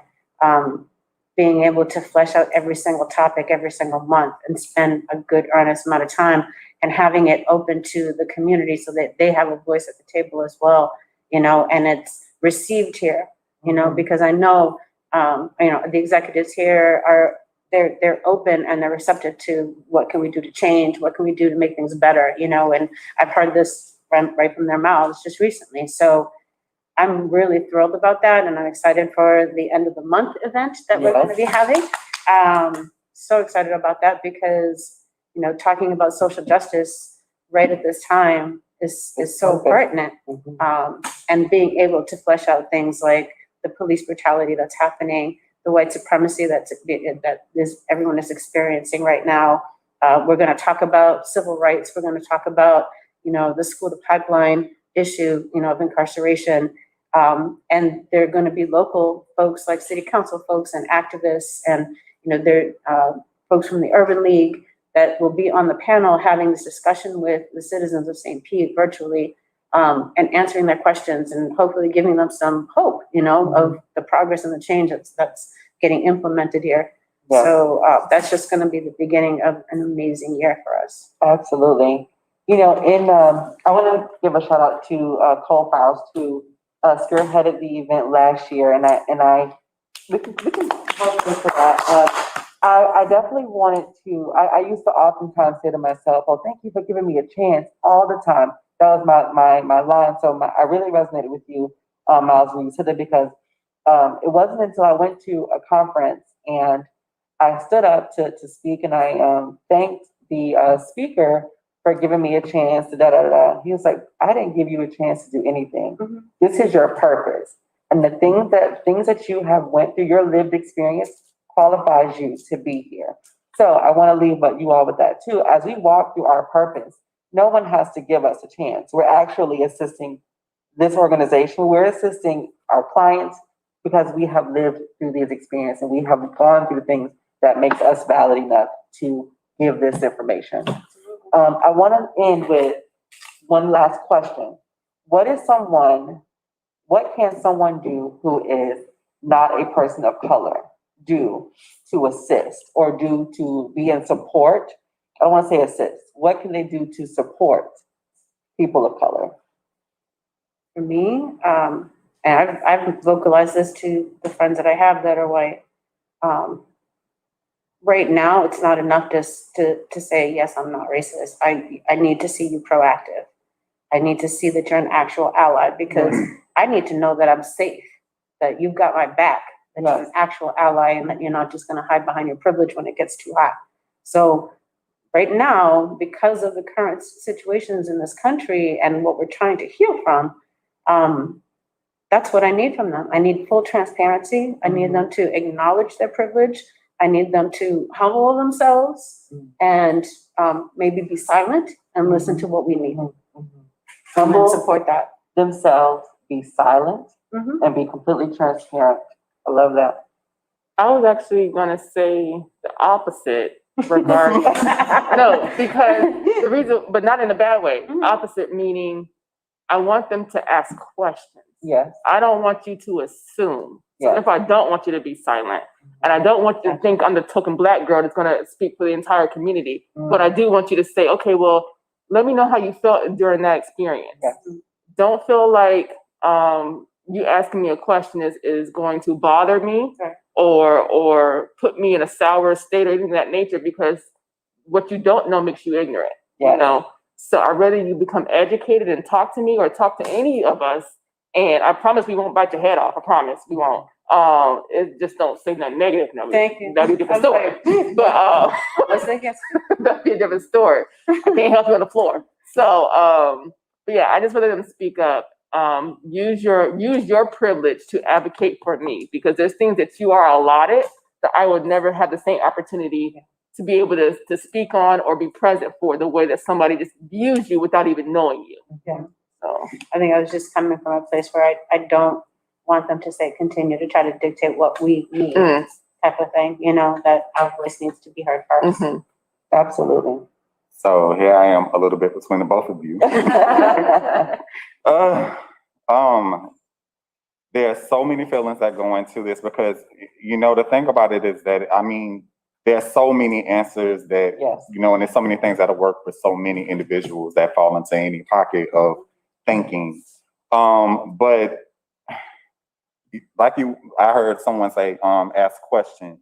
Being able to flesh out every single topic every single month and spend a good earnest amount of time and having it open to the community so that they have a voice at the table as well, and it's received here, because I know, the executives here they're open and they're receptive to what can we do to change, what can we do to make things better, and I've heard this right from their mouths just recently. So I'm really thrilled about that, and I'm excited for the end of the month event that we're going to be having. So excited about that, because talking about social justice right at this time is so pertinent, and being able to flesh out things like the police brutality that's happening, the white supremacy that everyone is experiencing right now. We're going to talk about civil rights. We're going to talk about the school to pipeline issue of incarceration. And there are going to be local folks like city council folks and activists, and there folks from the Urban League that will be on the panel having this discussion with the citizens of St. Pete virtually, and answering their questions and hopefully giving them some hope, of the progress and the change that's getting implemented here. Yes. So that's just going to be the beginning of an amazing year for us. Absolutely. I want to give a shout out to Cole Files, who spearheaded the event last year, and we can talk into that. I definitely wanted to. I used to oftentimes say to myself, "Oh, thank you for giving me a chance," all the time. That was my line. So I really resonated with you, Miles, when you said that, because it wasn't until I went to a conference and I stood up to speak, and I thanked the speaker for giving me a chance to da-da-da. He was like, "I didn't give you a chance to do anything. Mm-hmm. This is your purpose. And the things that you have went through, your lived experience qualifies you to be here." So I want to leave you all with that too. As we walk through our purpose, no one has to give us a chance. We're actually assisting this organization. We're assisting our clients because we have lived through these experiences and we have gone through things that makes us valid enough to give this information. I want to end with one last question. What can someone do who is not a person of color do to assist or do to be in support? I don't want to say assist. What can they do to support people of color? For me, and I've vocalized this to the friends that I have that are white. Right now, it's not enough just to say, yes, I'm not racist. I need to see you proactive. I need to see that you're an actual ally, because I need to know that I'm safe, that you've got my back, that you're an actual ally, and that you're not just going to hide behind your privilege when it gets too hot. So right now, because of the current situations in this country and what we're trying to heal from, that's what I need from them. I need full transparency. I need them to acknowledge their privilege. I need them to humble themselves and maybe be silent and listen to what we need. And support that. Themselves, be silent, and be completely transparent. I love that. I was actually going to say the opposite regarding, no, because the reason, but not in a bad way. Opposite meaning I want them to ask questions. Yes. I don't want you to assume. So Yes. if I don't want you to be silent, and I don't want you to think I'm the token Black girl that's going to speak for the entire community, but I do want you to say, okay, well, let me know how you felt during that experience. Yes. Don't feel like you asking me a question is going to bother me Okay. or put me in a sour state or anything of that nature, because what you don't know makes you ignorant. Yes. You know? So I'd rather you become educated and talk to me or talk to any of us. And I promise we won't bite your head off. I promise we won't. It just don't say nothing negative. No, Thank you. that'd be a different story. But Let's say yes. that'd be a different story. I can't help you on the floor. So but yeah, I just wanted them to speak up. Use your privilege to advocate for me, because there's things that you are allotted that I would never have the same opportunity to be able to speak on or be present for, the way that somebody just views you without even knowing you. Yeah. So I think I was just coming from a place where I don't want them to say, continue to try to dictate what we need, type of thing, you know, that our voice needs to be heard first. mhm. Absolutely. So here I am, a little bit between the both of you. There are so many feelings that go into this, because, you know, the thing about it is that, I mean, there are so many answers that, Yes. you know, and there's so many things that'll work for so many individuals that fall into any pocket of thinking. But like I heard someone say, ask questions.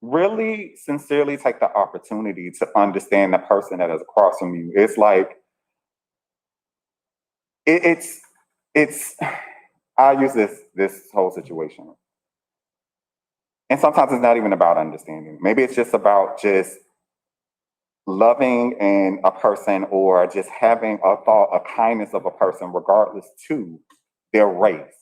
Really sincerely take the opportunity to understand the person that is across from you. It's like, it's I'll use this whole situation. And sometimes it's not even about understanding. Maybe it's just about just loving in a person, or just having a thought, a kindness of a person, regardless to their race.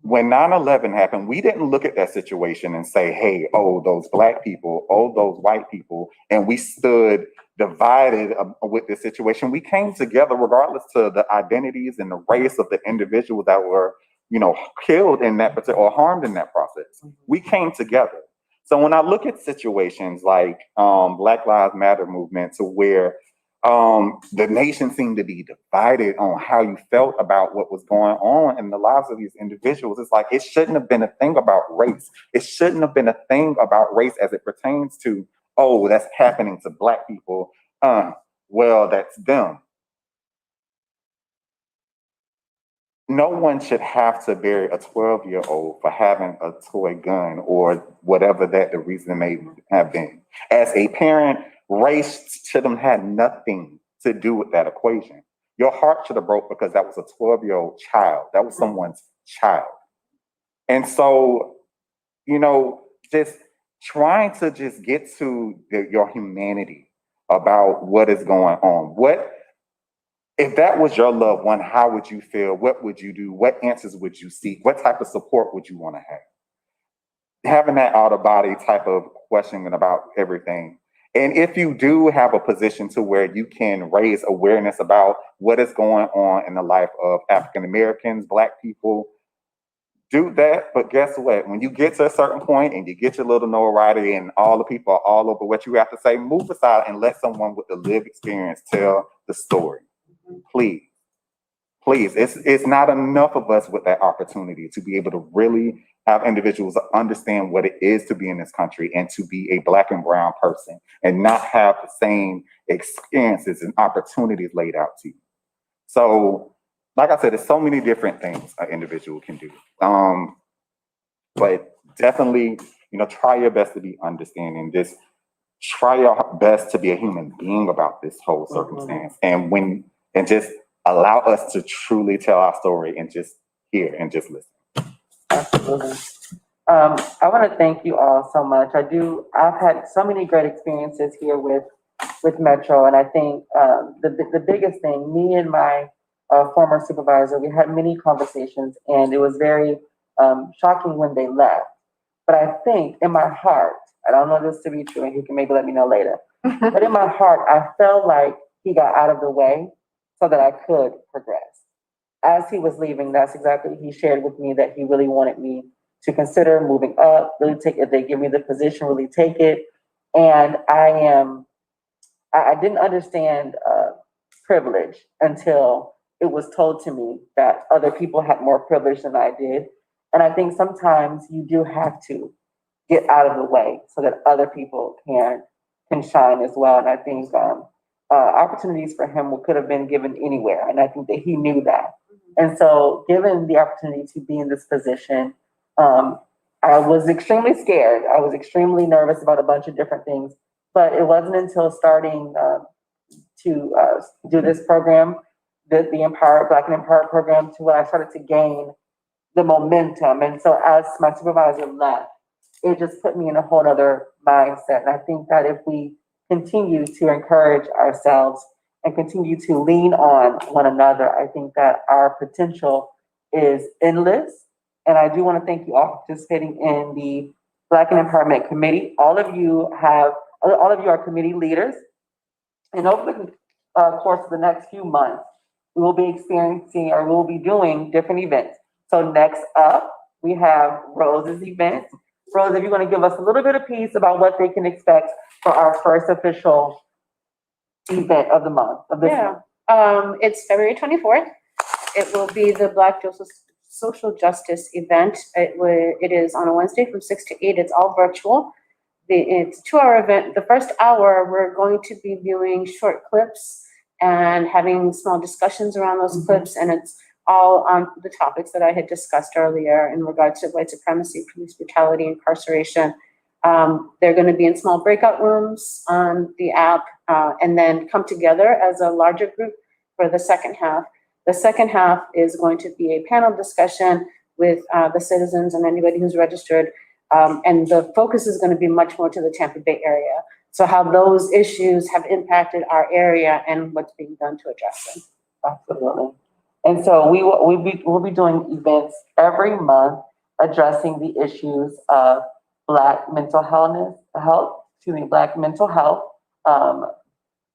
When 9/11 happened, we didn't look at that situation and say, hey, oh, those Black people, oh, those white people, and we stood divided with this situation. We came together regardless to the identities and the race of the individuals that were, you know, killed in that particular, or harmed in that process. We came together. So when I look at situations like Black Lives Matter movement, to where the nation seemed to be divided on how you felt about what was going on in the lives of these individuals, it's like, it shouldn't have been a thing about race. It shouldn't have been a thing about race as it pertains to, oh, that's happening to Black people. Well, that's them. No one should have to bury a 12-year-old for having a toy gun, or whatever that the reason may have been. As a parent, race should have had nothing to do with that equation. Your heart should have broke because that was a 12-year-old child. That was someone's child. And so, you know, just trying to just get to your humanity about what is going on. If that was your loved one, how would you feel? What would you do? What answers would you seek? What type of support would you want to have? Having that out of body type of questioning about everything. And if you do have a position to where you can raise awareness about what is going on in the life of African Americans, Black people, do that. But guess what? When you get to a certain point and you get your little notoriety and all the people are all over what you have to say, move aside and let someone with the lived experience tell the story. Please. It's not enough of us with that opportunity to be able to really have individuals understand what it is to be in this country and to be a Black and brown person, and not have the same experiences and opportunities laid out to you. So, like I said, there's so many different things an individual can do. But definitely, you know, try your best to be understanding. Just try your best to be a human being about this whole circumstance. And just allow us to truly tell our story, and just hear and just listen. Absolutely. I want to thank you all so much. I've had so many great experiences here with Metro, and I think the biggest thing, me and my former supervisor, we had many conversations, and it was very shocking when they left. But I think in my heart, I don't know this to be true, and he can maybe let me know later, but in my heart, I felt like he got out of the way so that I could progress. As he was leaving, that's exactly what he shared with me, that he really wanted me to consider moving up, really take it. If they give me the position, really take it. And I didn't understand privilege until it was told to me that other people had more privilege than I did. And I think sometimes you do have to get out of the way so that other people can shine as well. And I think opportunities for him could have been given anywhere. And I think that he knew that. And so given the opportunity to be in this position, I was extremely scared. I was extremely nervous about a bunch of different things, but it wasn't until starting to do this program, the Empower Black and Empowered program, to where I started to gain the momentum. And so as my supervisor left, it just put me in a whole other mindset. And I think that if we continue to encourage ourselves and continue to lean on one another, I think that our potential is endless. And I do want to thank you all for participating in the Black and Empowerment Committee. All of you are committee leaders. And over the course of the next few months, we will be experiencing, or we will be doing different events. So next up, we have Rose's event. Rose, if you want to give us a little bit of piece about what they can expect for our first official event of the month, of this month. It's February 24th. It will be the Black Social Justice event. It is on a Wednesday from 6 to 8. It's all virtual. It's a 2-hour event. The first hour, we're going to be viewing short clips and having small discussions around those clips. And it's all on the topics that I had discussed earlier in regards to white supremacy, police brutality, incarceration. They're going to be in small breakout rooms on the app and then come together as a larger group for the second half. The second half is going to be a panel discussion with the citizens and anybody who's registered. And the focus is going to be much more to the Tampa Bay area. So how those issues have impacted our area and what's being done to address them. Absolutely. And so we'll be doing events every month addressing the issues of Black mental Black mental health,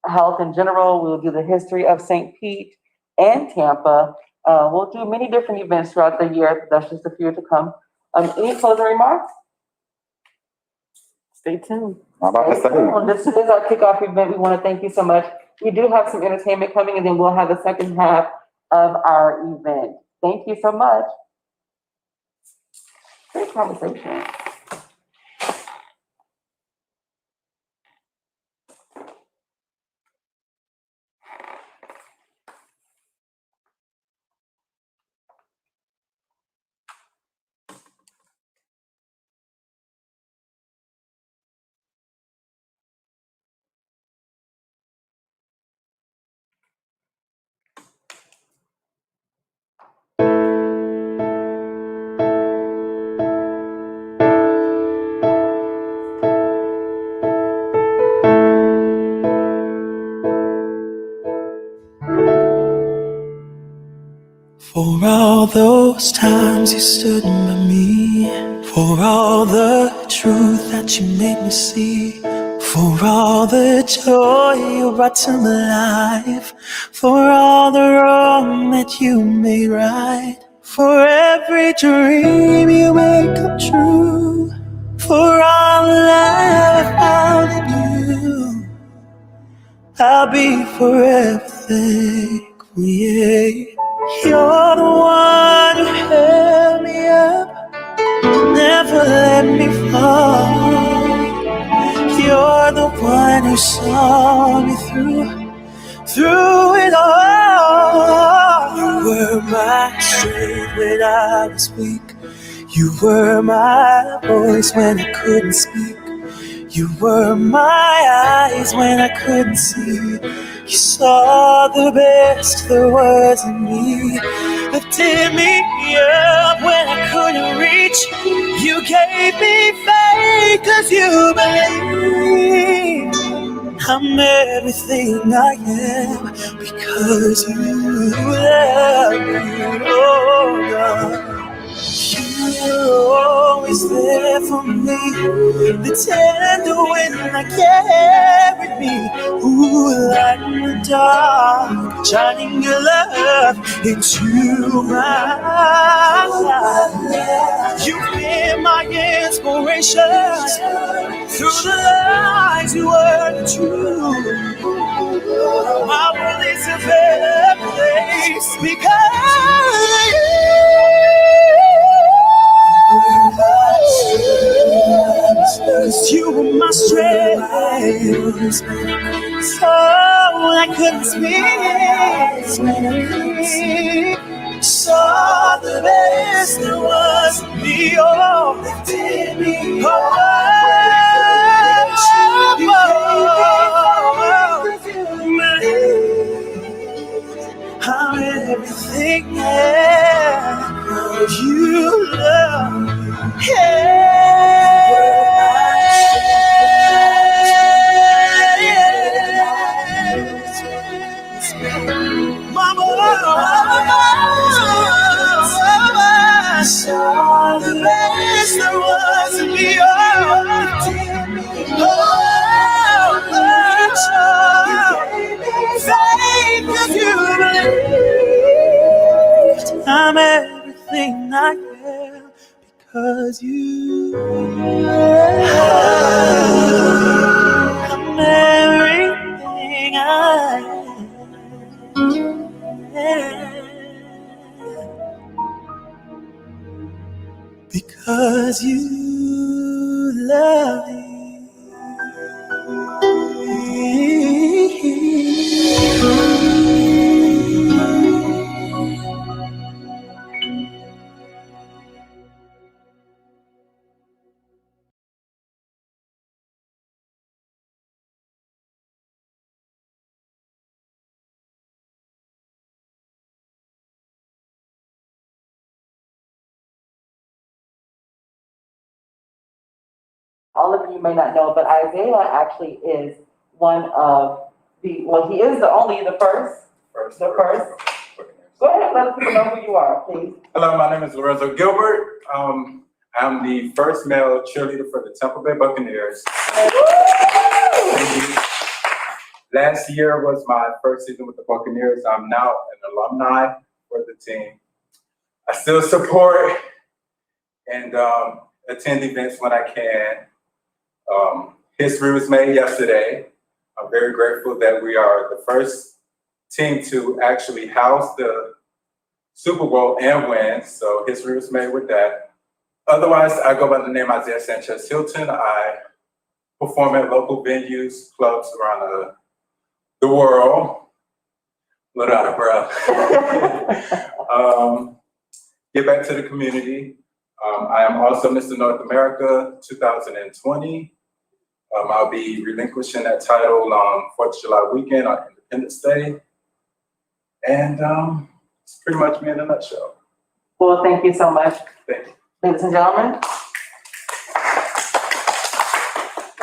health in general. We'll do the history of St. Pete and Tampa. We'll do many different events throughout the year. That's just a few to come. Any closing remarks? Stay tuned. I'm about to say. This is our kickoff event. We want to thank you so much. We do have some entertainment coming, and then we'll have the second half of our event. Thank you so much. Great conversation. For all those times you stood by me, for all the truth that you made me see, for all the joy you brought to my life, for all the wrong that you made right, for every dream you made come true, for all the love I found in you, I'll be forever thankful, yeah. You're the one who held me up, never let me fall. You're the one who saw me through it all. You were my strength when I was weak. You were my voice when I couldn't speak. You were my eyes when I couldn't see. You saw the best there was in me, lifted me up when I couldn't reach. You gave me faith 'cause you believe I'm everything I am because you love me, oh God. You were always there for me, the tender wind that carried me, ooh, light in the dark, shining your love into my life. You've been my inspiration, through the lies you were true. My world is a better place because of you. 'cause you were my strength. So I couldn't speak. Saw the best there was in me, oh, lifted me up. I'm everything that you love. Mama, saw the best there was in me, faith that you believed. I'm everything I am because you. I'm everything I am because you love me. All of you may not know, but Isaiah actually is one of the, well, he is the first. Go ahead, let people know who you are, please. Hello, my name is Lorenzo Gilbert. I'm the first male cheerleader for the Tampa Bay Buccaneers. Last year was my first season with the Buccaneers. I'm now an alumni for the team. I still support and attend events when I can. History was made yesterday. I'm very grateful that we are the first team to actually house the Super Bowl and win, so history was made with that. Otherwise, I go by the name Isaiah Sanchez Hilton. I perform at local venues, clubs around the world. A little out of breath. Get back to the community. I am also Mr. North America 2020. I'll be relinquishing that title on 4th of July weekend on Independence Day. And it's pretty much me in a nutshell. Well, thank you so much. Thank you. Ladies and gentlemen.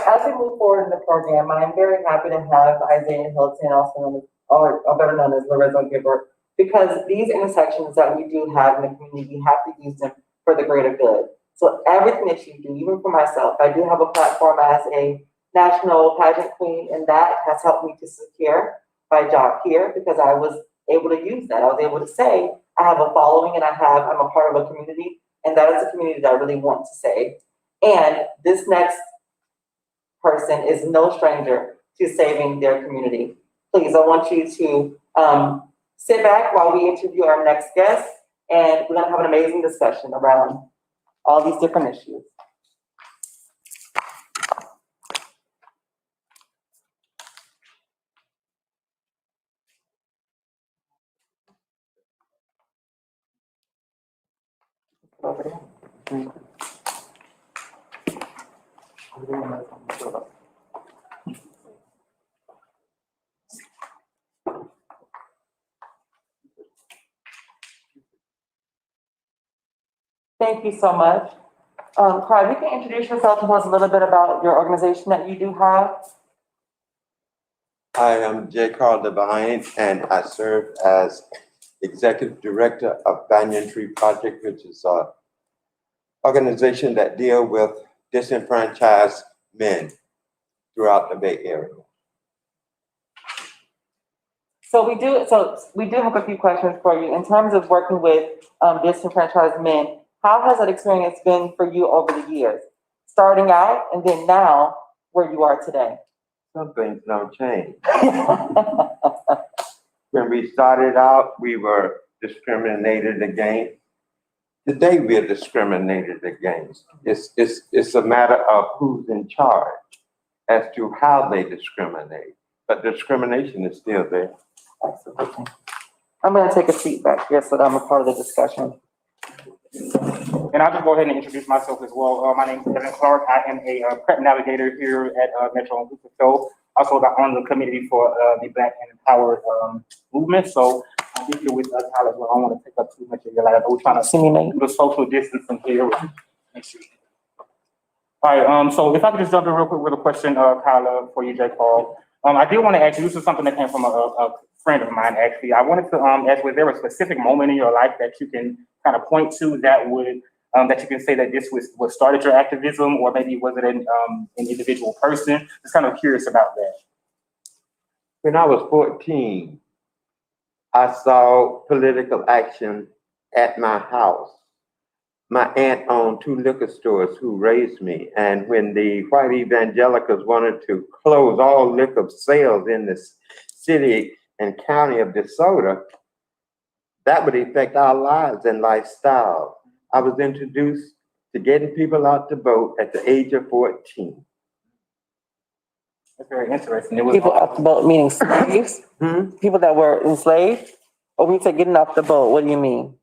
As we move forward in the program, I am very happy to have Isaiah Hilton, also known as, or better known as Lorenzo Gilbert, because these intersections that we do have in the community, we have to use them for the greater good. So everything that you do, even for myself, I do have a platform as a national pageant queen, and that has helped me to secure my job here because I was able to use that. I was able to say, I have a following and I'm a part of a community, and that is a community that I really want to save. And this next person is no stranger to saving their community. Please, I want you to sit back while we interview our next guest, and we're gonna have an amazing discussion around all these different issues. Over there. Thank you so much. Clyde, you can introduce yourself and tell us a little bit about your organization that you do have. I am J. Carl Devine, and I serve as Executive Director of Banyan Tree Project, which is an organization that deals with disenfranchised men throughout the Bay Area. So we do have a few questions for you. In terms of working with disenfranchised men, how has that experience been for you over the years? Starting out and then now where you are today? Some things don't change. When we started out, we were discriminated against, today we are discriminated against. It's a matter of who's in charge as to how they discriminate. But discrimination is still there. Absolutely. I'm gonna take a seat back here so that I'm a part of the discussion. And I'll just go ahead and introduce myself as well. My name is Kevin Clark. I am a prep navigator here at Metro and Show. Also on the committee for the Black and Empowered movement. So I'm here with us, Tyler, as well. I don't want to take up too much of your life. We're trying to do the social distancing here. Make sure. All right, so if I could just jump in real quick with a question, Kyla, for you, J. Paul. I did want to ask you, this is something that came from a friend of mine, actually. I wanted to ask, was there a specific moment in your life that you can kind of point to that would, that you can say that this was what started your activism, or maybe was it an individual person? Just kind of curious about that. When I was 14, I saw political action at my house. My aunt owned 2 liquor stores who raised me. And when the white evangelicals wanted to close all liquor sales in the city and county of DeSoto, that would affect our lives and lifestyle. I was introduced to getting people out to vote at the age of 14. That's very interesting. People off the boat, meaning slaves? People that were enslaved? Or when you say getting off the boat, what do you mean?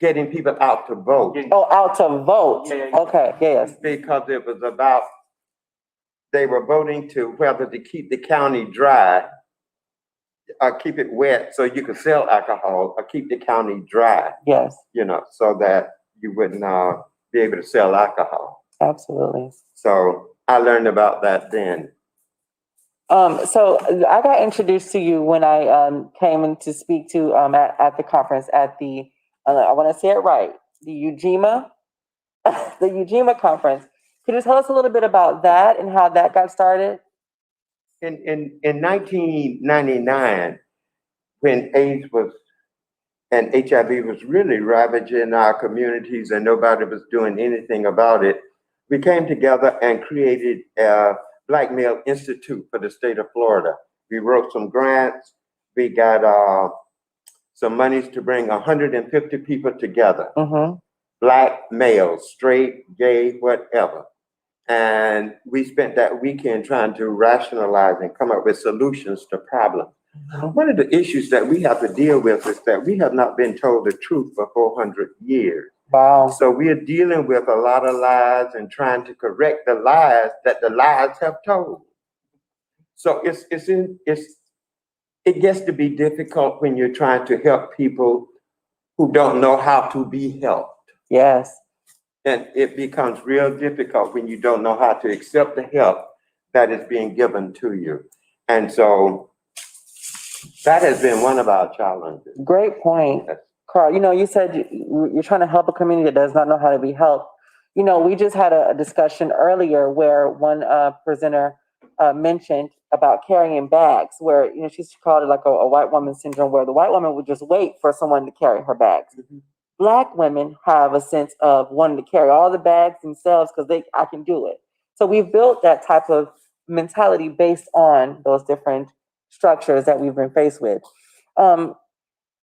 Getting people out to vote. Oh, out to vote. Yeah. Okay, yes. Because it was about, they were voting to whether to keep the county dry or keep it wet so you could sell alcohol, or keep the county dry. Yes. You know, so that you wouldn't be able to sell alcohol. Absolutely. So I learned about that then. So I got introduced to you when I came in to speak to at the conference at the I want to say it right, the UGMA, the UGMA conference. Could you tell us a little bit about that and how that got started? In 1999, when AIDS was and HIV was really ravaging our communities and nobody was doing anything about it, we came together and created a Black Male Institute for the state of Florida. We wrote some grants. We got some monies to bring 150 people together. Black males, straight, gay, whatever. And we spent that weekend trying to rationalize and come up with solutions to problems. One of the issues that we have to deal with is that we have not been told the truth for 400 years. Wow. So we are dealing with a lot of lies and trying to correct the lies that the lies have told. So it gets to be difficult when you're trying to help people who don't know how to be helped. Yes. And it becomes real difficult when you don't know how to accept the help that is being given to you. And so that has been one of our challenges. Great point. Yes. Carl, you said you're trying to help a community that does not know how to be helped. We just had a discussion earlier where one presenter mentioned about carrying bags, where she called it like a white woman syndrome, where the white woman would just wait for someone to carry her bags. Black women have a sense of wanting to carry all the bags themselves because I can do it. So we've built that type of mentality based on those different structures that we've been faced with.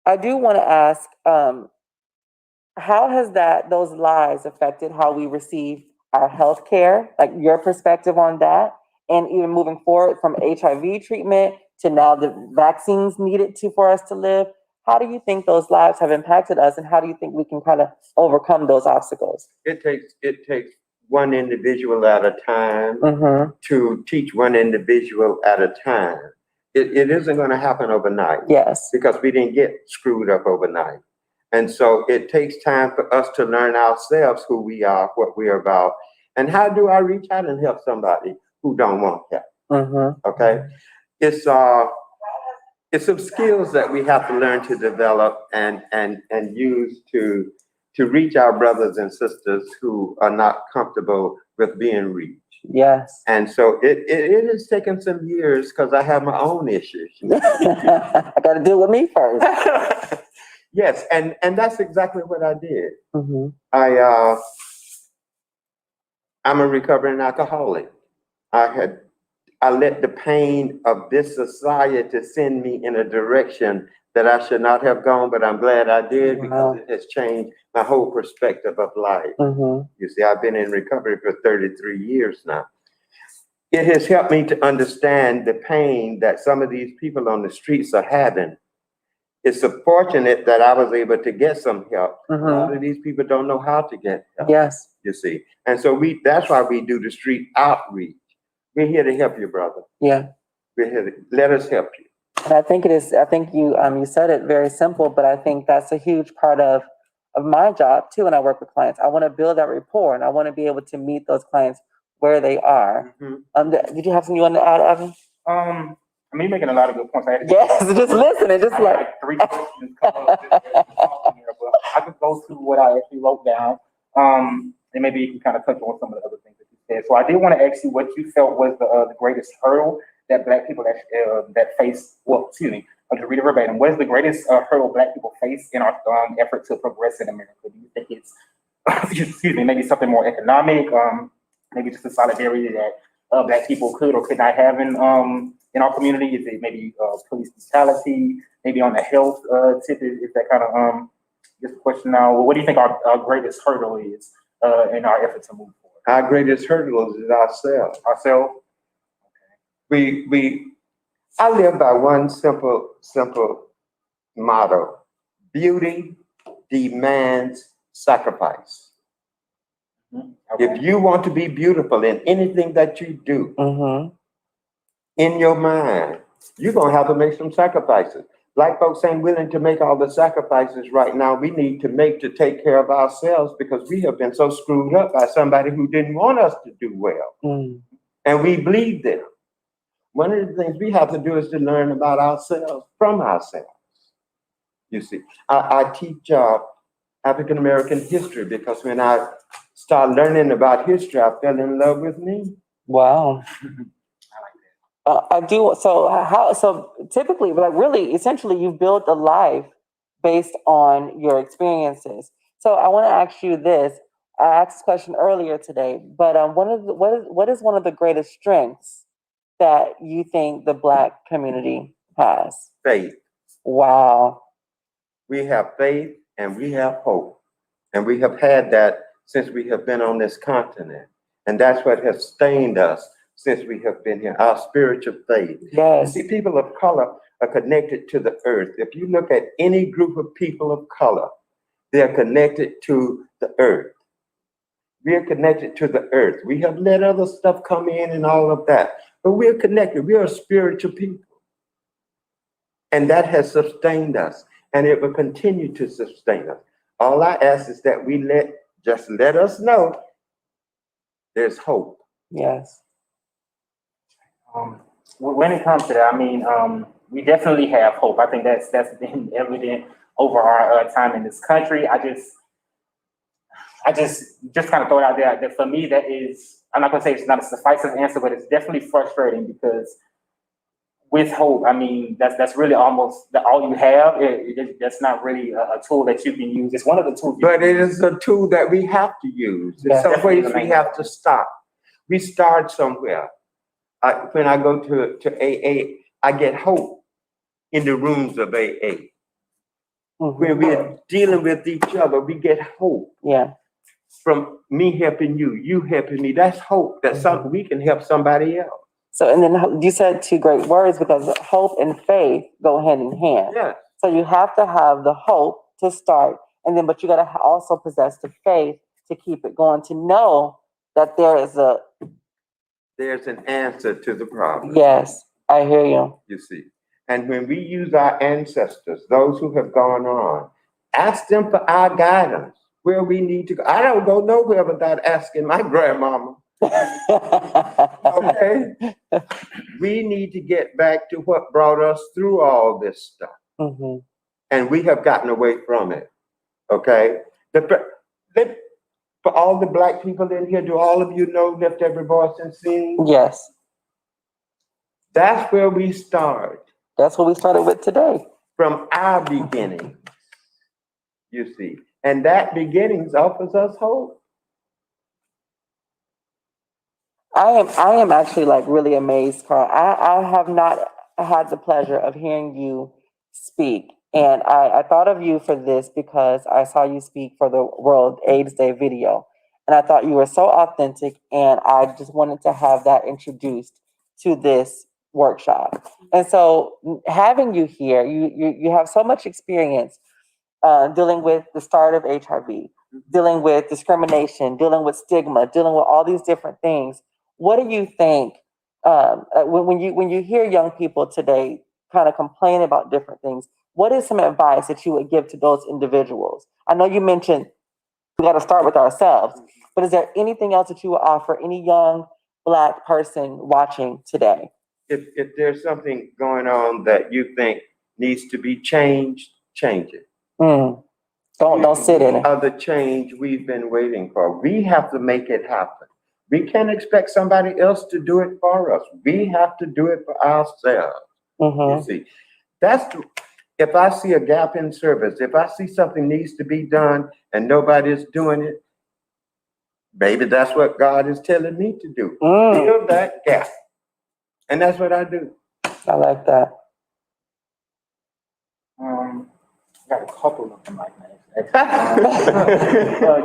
I do want to ask, how has those lies affected how we receive our health care, like your perspective on that, and even moving forward from HIV treatment to now the vaccines needed for us to live? How do you think those lives have impacted us, and how do you think we can kind of overcome those obstacles? It takes one individual at a time to teach one individual at a time. It isn't going to happen overnight. Yes. Because we didn't get screwed up overnight. And so it takes time for us to learn ourselves who we are, what we're about, and how do I reach out and help somebody who don't want help. Okay? It's some skills that we have to learn to develop and use to reach our brothers and sisters who are not comfortable with being reached. Yes. And so it has taken some years because I have my own issues. I got to deal with me first. Yes, and that's exactly what I did. I'm a recovering alcoholic. I had I let the pain of this society send me in a direction that I should not have gone, but I'm glad I did because it has changed my whole perspective of life. You see, I've been in recovery for 33 years now. It has helped me to understand the pain that some of these people on the streets are having. It's so fortunate that I was able to get some help. A lot of these people don't know how to get help. Yes. You see, and so that's why we do the street outreach. We're here to help you, brother. Yeah. We're here to let us help you. And I think you said it very simple, but I think that's a huge part of my job too when I work with clients. I want to build that rapport and I want to be able to meet those clients where they are. Did you have something you want to add, Evan? I mean, you're making a lot of good points. Yes, just listening, just like 3 questions come up just here, but I could go through what I actually wrote down. And maybe you can kind of touch on some of the other things that you said. So I did want to ask you what you felt was the greatest hurdle that Black people that face. Well, excuse me, I'll just read it verbatim. What is the greatest hurdle Black people face in our effort to progress in America? Do you think it's, excuse me, maybe something more economic? Maybe just a solidarity that Black people could or could not have in our community? Is it maybe police brutality? Maybe on the health tip? Is that kind of just a question now? Well, what do you think our greatest hurdle is in our effort to move forward? Our greatest hurdle is ourselves. Ourselves? I live by one simple motto: beauty demands sacrifice. Okay. If you want to be beautiful in anything that you do, in your mind, you're gonna have to make some sacrifices. Black folks ain't willing to make all the sacrifices right now we need to make to take care of ourselves because we have been so screwed up by somebody who didn't want us to do well. And we bleed them. One of the things we have to do is to learn about ourselves from ourselves. You see, I teach African American history because when I started learning about history, I fell in love with me. wow. I do. So typically, like really, essentially, you've built a life based on your experiences. So I want to ask you this. I asked this question earlier today, but what is one of the greatest strengths that you think the Black community has? Faith. Wow. We have faith and we have hope. And we have had that since we have been on this continent. And that's what has sustained us since we have been here, our spiritual faith. Yes. See, people of color are connected to the earth. If you look at any group of people of color, they're connected to the earth. We are connected to the earth. We have let other stuff come in and all of that, but we're connected. We are spiritual people. And that has sustained us, and it will continue to sustain us. All I ask is that we just let us know there's hope. Yes. When it comes to that, I mean, we definitely have hope. I think that's been evident over our time in this country. I just kind of throw it out there that for me, that is, I'm not gonna say it's not a sufficient answer, but it's definitely frustrating because with hope, I mean, that's really almost all you have. That's not really a tool that you can use. It's one of the tools. But it is a tool that we have to use. In some ways, we have to stop. We start somewhere. When I go to AA, I get hope in the rooms of AA. When we're dealing with each other, we get hope. Yeah. From me helping you, you helping me. That's hope. That's something we can help somebody else. So, and then you said two great words because hope and faith go hand in hand. Yeah. So you have to have the hope to start, and then, but you got to also possess the faith to keep it going, to know that there's an answer to the problem. Yes, I hear you. You see. And when we use our ancestors, those who have gone on, ask them for our guidance, where we need to go. I don't go nowhere without asking my grandmama. Okay? We need to get back to what brought us through all this stuff. And we have gotten away from it. Okay? For all the Black people in here, do all of you know Lift Every Voice and Sing? Yes. That's where we start. That's what we started with today. From our beginning, you see. And that beginnings offers us hope. I am actually like really amazed, Carl. I have not had the pleasure of hearing you speak. And I thought of you for this because I saw you speak for the World AIDS Day video. And I thought you were so authentic, and I just wanted to have that introduced to this workshop. And so having you here, you have so much experience dealing with the start of HIV, dealing with discrimination, dealing with stigma, dealing with all these different things. What do you think when you hear young people today kind of complain about different things? What is some advice that you would give to those individuals? I know you mentioned we got to start with ourselves, but is there anything else that you would offer any young Black person watching today? If there's something going on that you think needs to be changed, change it. Don't sit in it. Of the change we've been waiting for. We have to make it happen. We can't expect somebody else to do it for us. We have to do it for ourselves. You see, if I see a gap in service, if I see something needs to be done and nobody's doing it, maybe that's what God is telling me to do. Fill that gap. And that's what I do. I like that. I got a couple of them like that.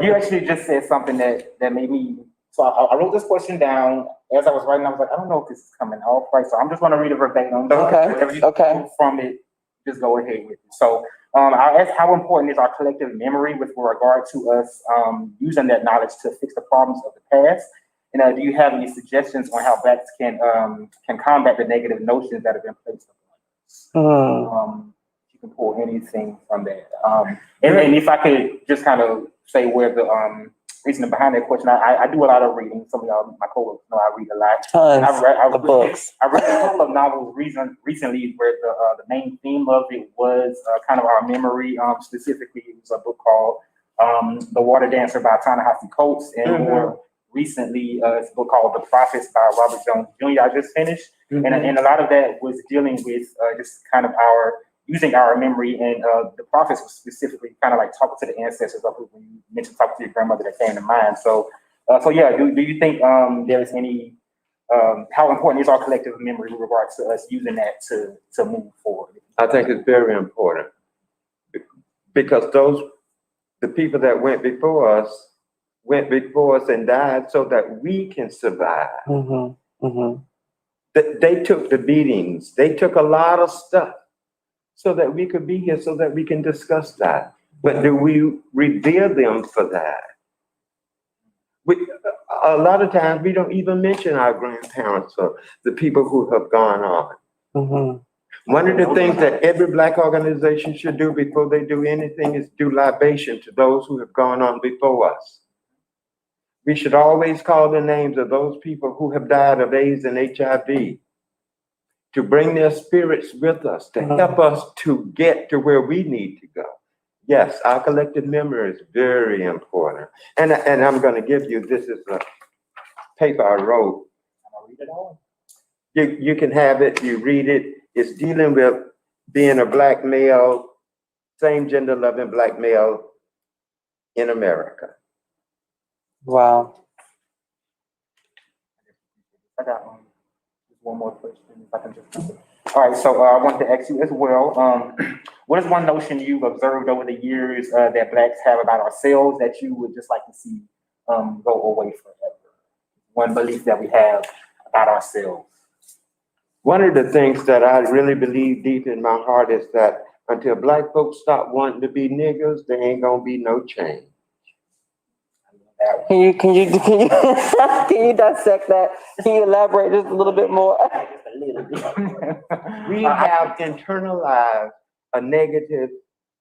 You actually just said something that made me. So I wrote this question down as I was writing. I was like, I don't know if this is coming off right, so I'm just going to read it verbatim. Whatever you pull from it, just go ahead with it. So I asked, how important is our collective memory with regard to us using that knowledge to fix the problems of the past? And do you have any suggestions on how Blacks can combat the negative notions that have been placed upon us? You can pull anything from that. And if I could just kind of say where the reasoning behind that question, I do a lot of reading. Some of y'all, my coworkers know I read a lot. Tons of books. I read a couple of novels recently where the main theme of it was kind of our memory. Specifically, it was a book called The Water Dancer by Ta-Nehisi Coates, and more recently, it's a book called The Prophets by Robert Jones Jr. I just finished, and a lot of that was dealing with just kind of using our memory, and the prophets was specifically kind of like talking to the ancestors of when you mentioned talking to your grandmother that came to mind. So yeah, do you think there is any how important is our collective memory with regards to us using that to move forward? I think it's very important because the people that went before us and died so that we can survive. They took the beatings. They took a lot of stuff so that we could be here, so that we can discuss that. But do we revere them for that? A lot of times we don't even mention our grandparents or the people who have gone on. One of the things that every Black organization should do before they do anything is do libation to those who have gone on before us. We should always call the names of those people who have died of AIDS and HIV, to bring their spirits with us, to help us to get to where we need to go. Yes, our collective memory is very important. And I'm going to give you, this is a paper I wrote. I'll read it all. You can have it, you read it. It's dealing with being a Black male, same gender loving Black male in America. Wow. I got one more question, if I can just. All right, so I wanted to ask you as well, what is one notion you've observed over the years that Blacks have about ourselves that you would just like to see go away forever? One belief that we have about ourselves. One of the things that I really believe deep in my heart is that until Black folks stop wanting to be niggers, there ain't gonna be no change. Can you can you dissect that? Can you elaborate just a little bit more? We have internalized a negative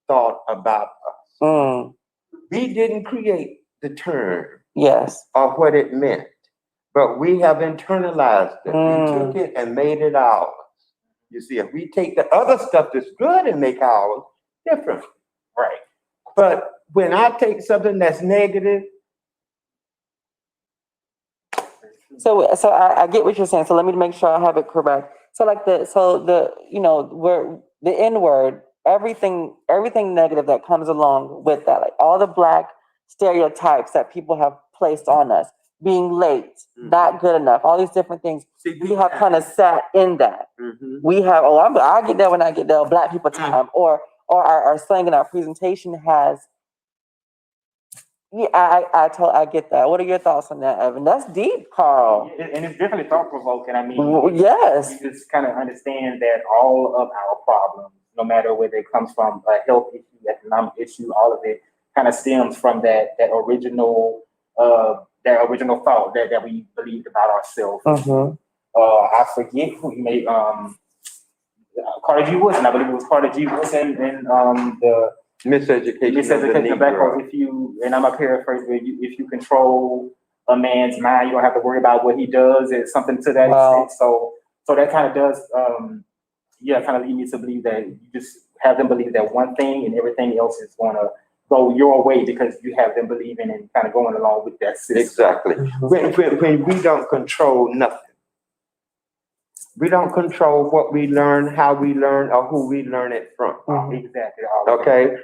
thought about us. We didn't create the term or what it meant, but we have internalized it. We took it and made it ours. You see, if we take the other stuff that's good and make ours, different. Right. But when I take something that's negative, So I get what you're saying. So let me make sure I have it correct. So like where the N word, everything negative that comes along with that, like all the Black stereotypes that people have placed on us, being late, Mhm. not good enough, all these different things. See, We have kind of sat in that. We have, I get there when I get there, Black people time, or our slang and our presentation has. Yeah, I get that. What are your thoughts on that, Evan? That's deep, Carl. And it's definitely thought provoking. I mean, Yes. you just kind of understand that all of our problems, no matter whether it comes from a health issue, economic issue, all of it kind of stems from that original thought that we believed about ourselves. Mm-hmm. I forget who he made Carter G. Woodson. I believe it was Carter G. Woodson and the Miseducation of black the folks. If you, and I'm a paraphrase, but if you control a man's mind, you don't have to worry about what he does. It's something to that extent. So that kind of does, kind of lead me to believe that you just have them believe that one thing and everything else is going to go your way because you have them believing and kind of going along with that system. Exactly. When we don't control nothing, we don't control what we learn, how we learn, or who we learn it from. Exactly. Okay.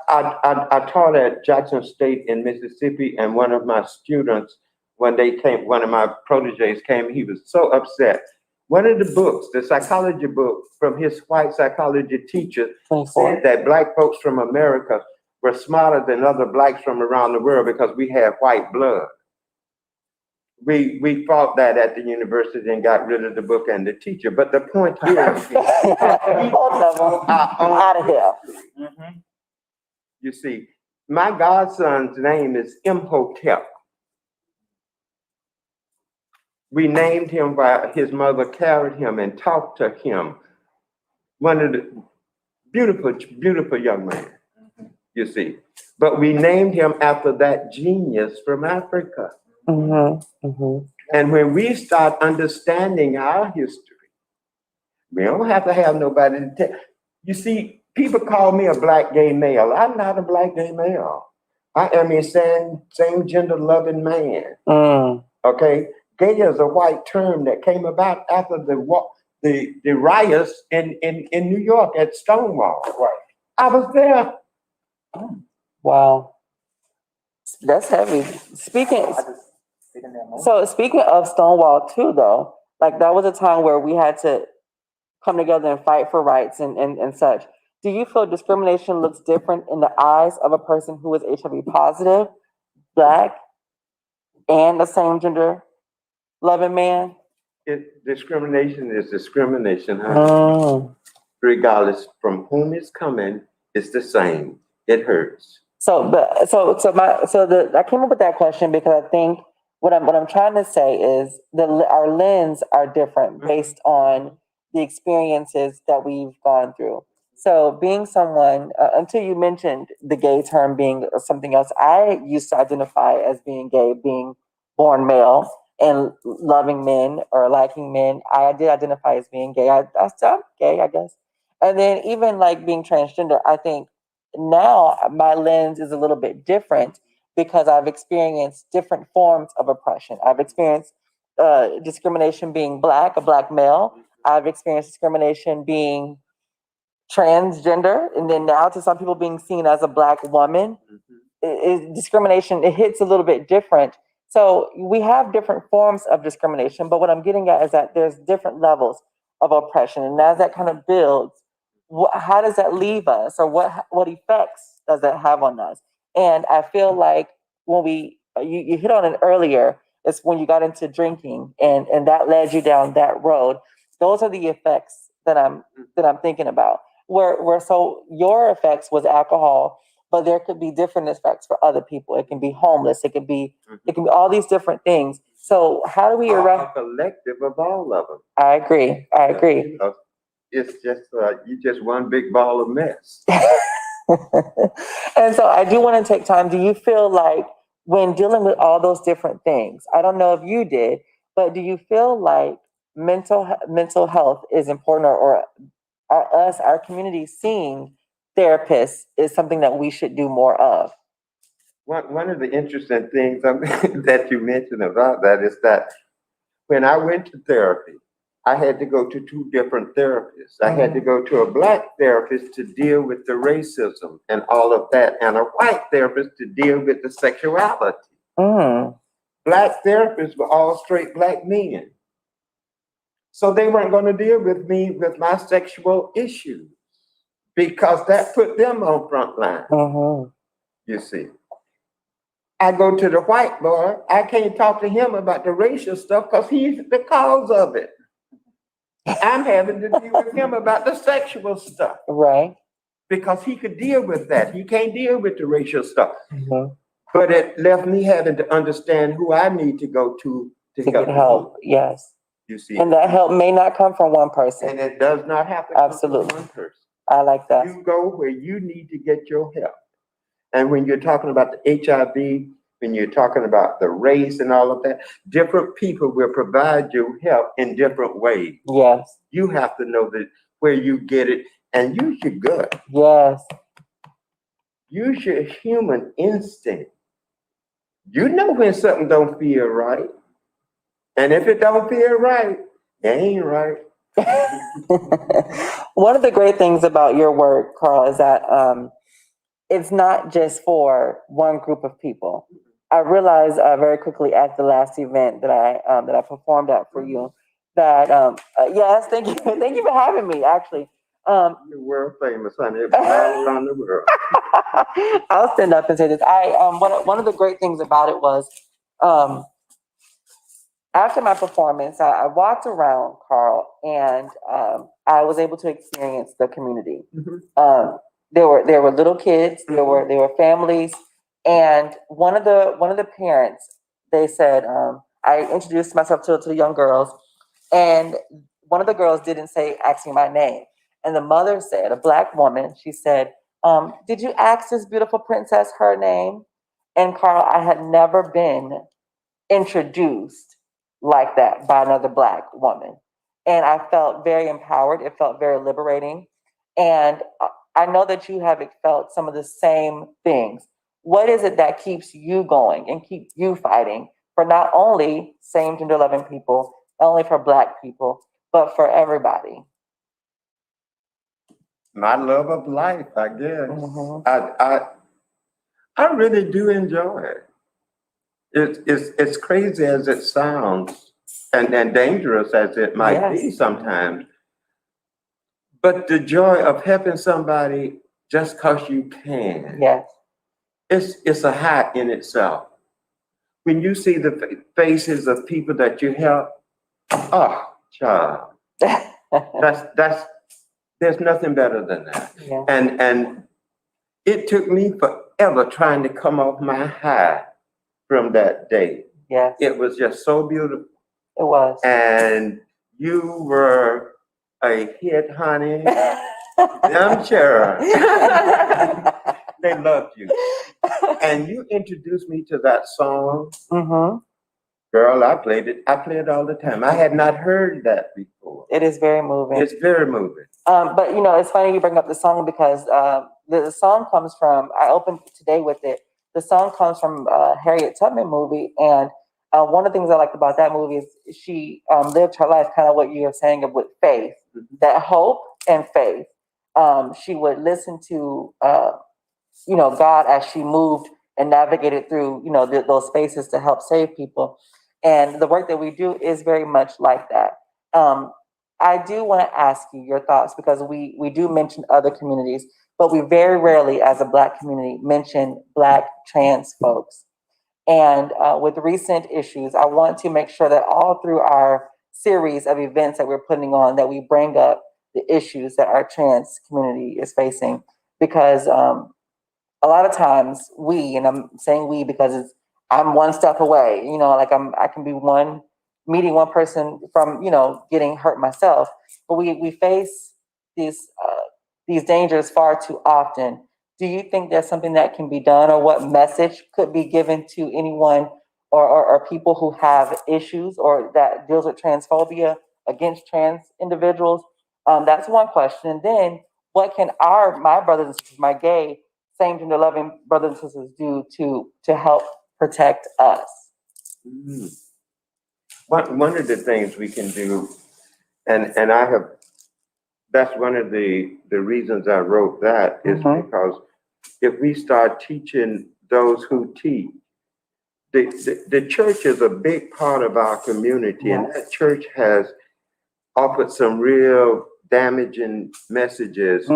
I taught at Jackson State in Mississippi, and one of my students, when they came, one of my proteges came, he was so upset. One of the books, the psychology book from his white psychology teacher, said that Black folks from America were smarter than other Blacks from around the world because we have white blood. We fought that at the university and got rid of the book and the teacher. But the point here is, out of here. Mm-hmm. You see, my godson's name is Imhotep. We named him while his mother carried him and talked to him. One of the beautiful, beautiful young man, you see. But we named him after that genius from Africa. Mm-hmm. Mm-hmm. And when we start understanding our history, we don't have to have nobody to tell. You see, people call me a Black gay male. I'm not a Black gay male. I am a same gender loving man. Okay? Gay is a white term that came about after the riots in New York at Stonewall. Right. I was there. Wow. That's heavy. Speaking of Stonewall too, though, like that was a time where we had to come together and fight for rights and such. Do you feel discrimination looks different in the eyes of a person who is HIV positive, Black, and the same gender loving man? Discrimination is discrimination, regardless from whom it's coming, it's the same. It hurts. I came up with that question because I think what I'm trying to say is our lens are different based on the experiences that we've gone through. So being someone, until you mentioned the gay term being something else, I used to identify as being gay, being born male and loving men or liking men. I did identify as being gay. I'm gay, I guess. And then even like being transgender, I think now my lens is a little bit different because I've experienced different forms of oppression. I've experienced discrimination being Black, a Black male. I've experienced discrimination being transgender, and then now to some people being seen as a Black woman. Discrimination, it hits a little bit different. So we have different forms of discrimination, but what I'm getting at is that there's different levels of oppression, and as that kind of builds, how does that leave us, or what effects does that have on us? And I feel like when you hit on it earlier, it's when you got into drinking and that led you down that road. Those are the effects that I'm thinking about. So your effects was alcohol, but there could be different effects for other people. It can be homeless. It can be all these different things. So how do we A collective of all of them. I agree. It's just you just one big ball of mess. And so I do want to take time. Do you feel like when dealing with all those different things, I don't know if you did, but do you feel like mental health is important, or our community seeing therapists is something that we should do more of? One of the interesting things that you mentioned about that is that when I went to therapy, I had to go to two different therapists. I had to go to a Black therapist to deal with the racism and all of that, and a white therapist to deal with the sexuality. black therapists were all straight black men. So they weren't going to deal with me with my sexual issues because that put them on front line, you see. I go to the white boy, I can't talk to him about the racial stuff because he's the cause of it. I'm having to deal with him about the sexual stuff. Right. Because he could deal with that. He can't deal with the racial stuff. But it left me having to understand who I need to go to To help get help, me, yes. you see. And that help may not come from one person. And it does not have to come from Absolutely. one person. I like that. You go where you need to get your help. And when you're talking about the HIV, when you're talking about the race and all of that, different people will provide you help in different ways. Yes. You have to know that where you get it and use your gut. Yes. Use your human instinct. You know when something don't feel right. And if it don't feel right, it ain't right. One of the great things about your work, Carl, is that it's not just for one group of people. I realized very quickly at the last event that I performed at for you that yes, thank you, thank you for having me. Actually, You're world famous, honey. It's all around the world. I'll stand up and say this. One of the great things about it was after my performance, I walked around, Carl, and I was able to experience the community. There were little kids, there were families, and one of the parents, they said, I introduced myself to the young girls, and one of the girls didn't ask me my name, and the mother said, a Black woman, she said, "Did you ask this beautiful princess her name?" And Carl, I had never been introduced like that by another Black woman. And I felt very empowered. It felt very liberating. And I know that you have felt some of the same things. What is it that keeps you going and keep you fighting for not only same gender loving people, not only for Black people, but for everybody? My love of life, I guess. I really do enjoy it. It's crazy as it sounds and dangerous as it might be sometimes. But the joy of helping somebody just because you can. Yes. It's a high in itself. When you see the faces of people that you help, oh, child, that's there's nothing better than that. Yeah. And it took me forever trying to come off my high from that day. Yes. It was just so beautiful. It was. And you were a hit, honey. Them sure. They loved you. And you introduced me to that song. Girl, I played it all the time. I had not heard that before. It is very moving. It's very moving. But you know, it's funny you bring up the song because the song comes from, I opened today with it. The song comes from a Harriet Tubman movie. And one of the things I liked about that movie is she lived her life kind of what you were saying with faith, that hope and faith. She would listen to, God as she moved and navigated through, those spaces to help save people. And the work that we do is very much like that. I do want to ask you your thoughts because we do mention other communities, but we very rarely, as a Black community, mention Black trans folks. And with recent issues, I want to make sure that all through our series of events that we're putting on, that we bring up the issues that our trans community is facing. Because a lot of times we, and I'm saying we because I'm one step away, I can be meeting one person from, getting hurt myself. But we face these dangers far too often. Do you think there's something that can be done, or what message could be given to anyone or people who have issues or that deals with transphobia against trans individuals? That's one question. And then what can my brothers and sisters, my gay, same gender loving brothers and sisters do to help protect us? One of the things we can do, and that's one of the reasons I wrote that is because if we start teaching those who teach the church is a big part of our community, and that church has offered some real damaging messages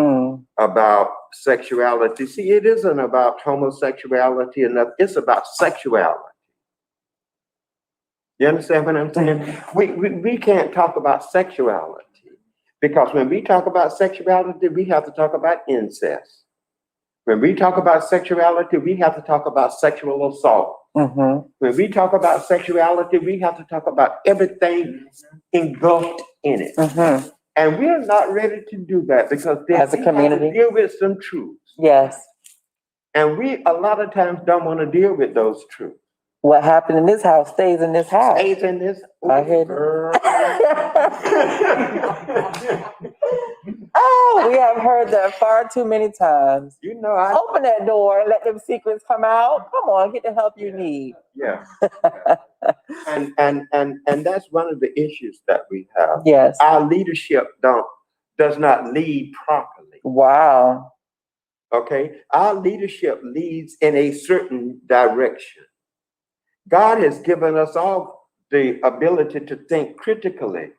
about sexuality. See, it isn't about homosexuality enough, it's about sexuality. You understand what I'm saying? We can't talk about sexuality, because when we talk about sexuality, we have to talk about incest. When we talk about sexuality, we have to talk about sexual assault. When we talk about sexuality, we have to talk about everything engulfed in it. And we're not ready to do that, because As a community, we have to deal with some truths. yes. And we a lot of times don't want to deal with those truths. What happened in this house stays in this house. Stays in this. I heard girl. Oh, we have heard that far too many times. You know, I Open that door and let them secrets come out. Come on, get the help you need. yeah. And that's one of the issues that we have. Yes. Our leadership does not lead properly. Wow. Okay, our leadership leads in a certain direction. God has given us all the ability to think critically.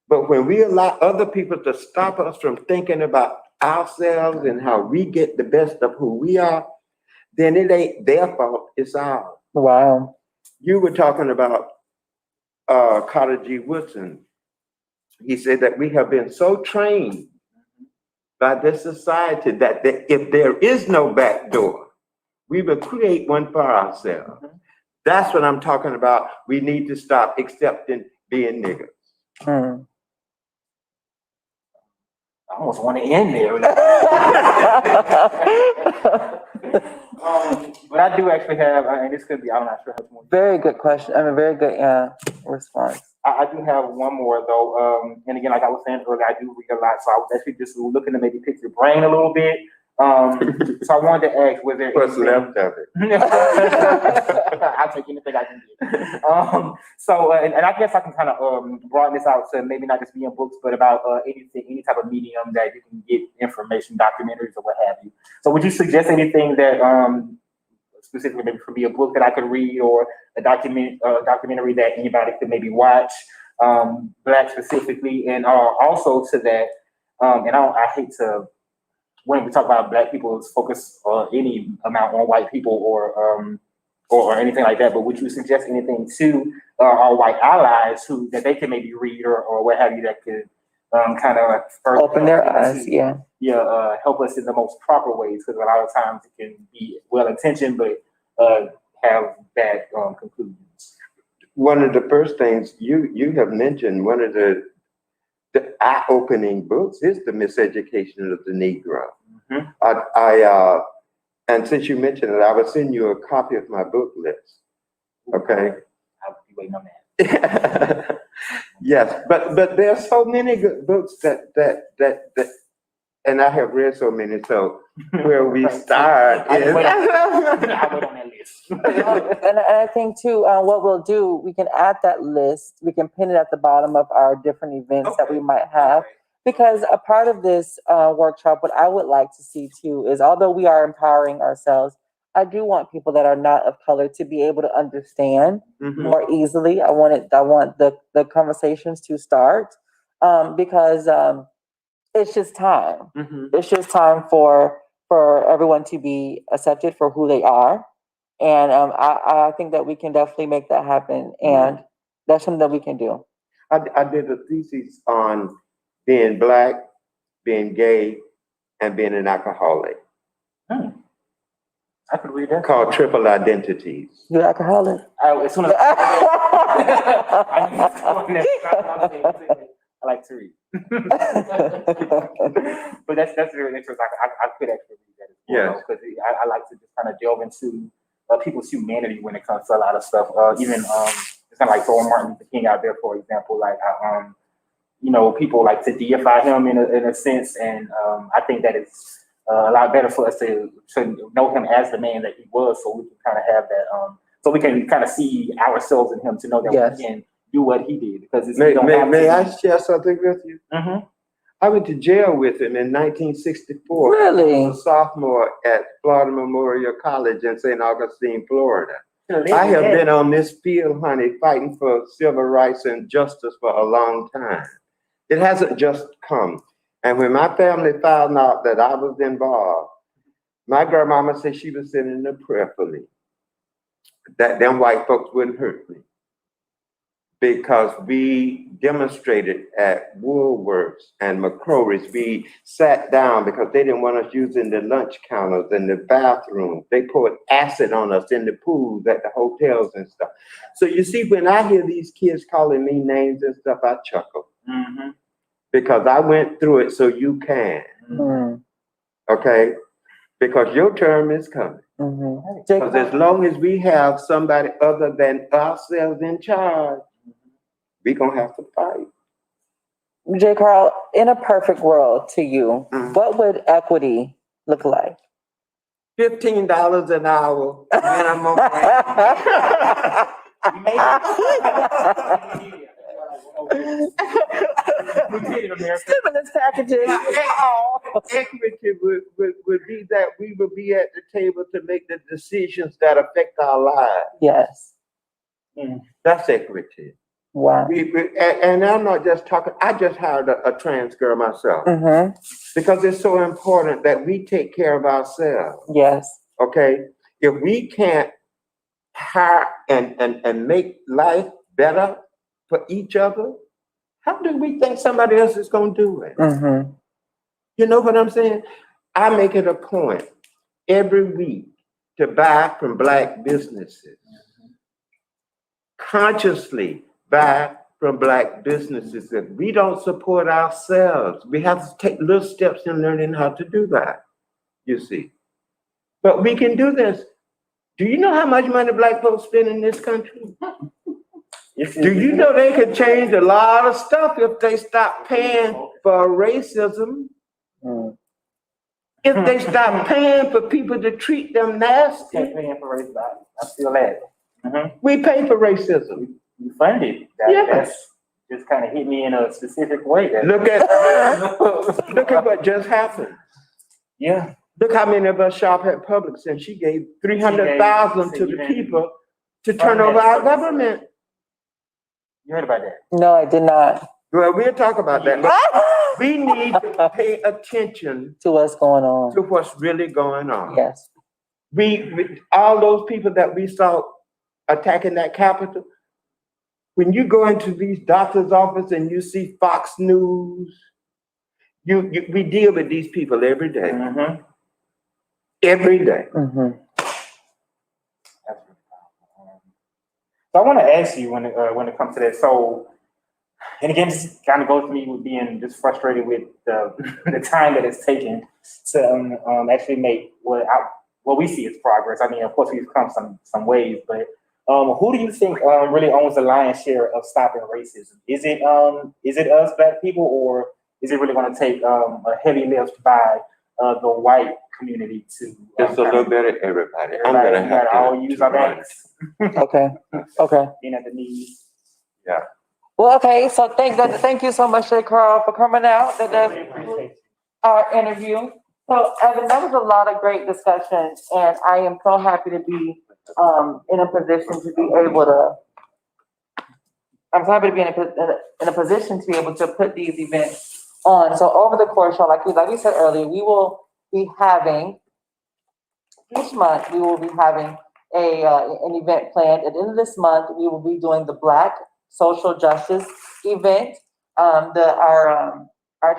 But when we allow other people to stop us from thinking about ourselves and how we get the best of who we are, then it ain't their fault, it's ours. Wow. You were talking about Carter G. Woodson. He said that we have been so trained by this society that if there is no back door, we will create one for ourselves. That's what I'm talking about. We need to stop accepting being niggas. I almost want to end there. But I do actually have, and this could be, I'm not sure how much. Very good question. I mean, very good response. I do have one more though. And again, like I was saying earlier, I do read a lot, so I was actually just looking to maybe pick your brain a little bit. So I wanted to ask, was there What's left of it? I'll take anything I can get. So, and I guess I can kind of broaden this out to maybe not just be in books, but about anything, any type of medium that you can get information, documentaries or what have you. So would you suggest anything that specifically maybe for me, a book that I could read or a documentary that anybody could maybe watch, Black specifically, and also to that, and I hate to, when we talk about Black people, focus any amount on white people or anything like that. But would you suggest anything to our white allies that they can maybe read or what have you that could kind of open their eyes? Help us in the most proper ways, because a lot of times it can be well intentioned but have bad conclusions. One of the first things you have mentioned, one of the eye-opening books is The Miseducation of the Negro. And since you mentioned it, I will send you a copy of my book list. Okay. I'll be waiting on that. Yes, but there are so many good books that and I have read so many. So where we start is. I'll wait on that list. And I think too, what we'll do, we can add that list. We can pin it at the bottom of our different events that we might have. Because a part of this workshop, what I would like to see too is, although we are empowering ourselves, I do want people that are not of color to be able to understand more easily. I want the conversations to start because it's just time. It's just time for everyone to be accepted for who they are. And I think that we can definitely make that happen. And that's something that we can do. I did a thesis on being Black, being gay, and being an alcoholic. I could read that. Called Triple Identities. You're alcoholic? As soon as I like to read. But that's very interesting. I could actually read that as well. Because I like to just kind of delve into people's humanity when it comes to a lot of stuff. Even it's kind of like throwing Martin Luther King out there, for example. Like, people like to deify him in a sense. And I think that it's a lot better for us to know him as the man that he was, so we can kind of have that, so we can kind of see ourselves in him, to know that we can do what he did. Because may I share something with you? I went to jail with him in 1964. Really? I was a sophomore at Florida Memorial College in St. Augustine, Florida. I have been on this field, honey, fighting for civil rights and justice for a long time. It hasn't just come. And when my family found out that I was involved, my grandmama said she was sending a prayer for me, that them white folks wouldn't hurt me. Because we demonstrated at Woolworths and McCrory's. We sat down because they didn't want us using the lunch counters and the bathrooms. They poured acid on us in the pools at the hotels and stuff. So you see, when I hear these kids calling me names and stuff, I chuckle. Mm-hmm. Because I went through it so you can. Mm-hmm. Okay? Because your term is coming. Mm-hmm. Because as long as we have somebody other than ourselves in charge, we're going to have to fight. J. Carl, in a perfect world to you, what would equity look like? $15 an hour minimum. Stimulus packages. Equity would be that we would be at the table to make the decisions that affect our lives. Yes. That's equity. Wow. And I'm not just talking, I just hired a trans girl myself. Mm-hmm. Because it's so important that we take care of ourselves. Yes. Okay? If we can't hire and make life better for each other, how do we think somebody else is going to do it? Mm-hmm. You know what I'm saying? I make it a point every week to buy from Black businesses. Consciously buy from Black businesses. If we don't support ourselves, we have to take little steps in learning how to do that, you see. But we can do this. Do you know how much money Black folks spend in this country? Do you know they could change a lot of stuff if they stop paying for racism? If they stop paying for people to treat them nasty? Paying for racism, I feel that. Mm-hmm. We pay for racism. We fund it. That's just kind of hit me in a specific way. Look at what just happened. Yeah. Look how many of us shop at Publix, and she gave $300,000 to the people to turn over our government. You heard about that? No, I did not. Well, we'll talk about that. We need to pay attention To what's going on. to what's really going on. Yes. We all those people that we saw attacking that Capitol, when you go into these doctor's office and you see Fox News, we deal with these people every day. Mm-hmm. Every day. Mm-hmm. So I want to ask you when it comes to that. So, and again, this kind of goes to me with being just frustrated with the time that it's taken to actually make what we see as progress. I mean, of course, we've come some ways, but who do you think really owns the lion's share of stopping racism? Is it us Black people, or is it really going to take a heavy lift by the white community to just a little bit of everybody. I'm everybody gonna have to all use our backs. Okay. Okay. Being at the knees. Yeah. Well, okay. So thank you so much, J. Carl, for coming out. That's our interview. So, Evan, that was a lot of great discussion, and I am so happy to be in a position to be able to. I'm so happy to be in a position to be able to put these events on. So over the course, y'all, like we said earlier, we will be having each month. We will be having an event planned. At the end of this month, we will be doing the Black Social Justice event. Our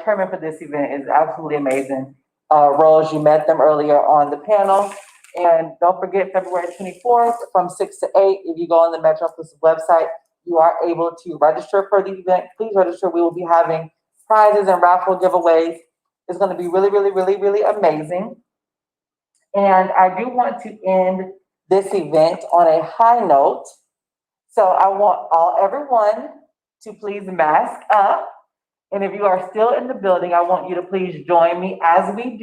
chairman for this event is absolutely amazing. Rose, you met them earlier on the panel. And don't forget February 24th from 6 to 8. If you go on the Metro Plus website, you are able to register for the event. Please register. We will be having prizes and raffle giveaways. It's going to be really, really, really, really amazing. And I do want to end this event on a high note. So I want everyone to please mask up. And if you are still in the building, I want you to please join me as we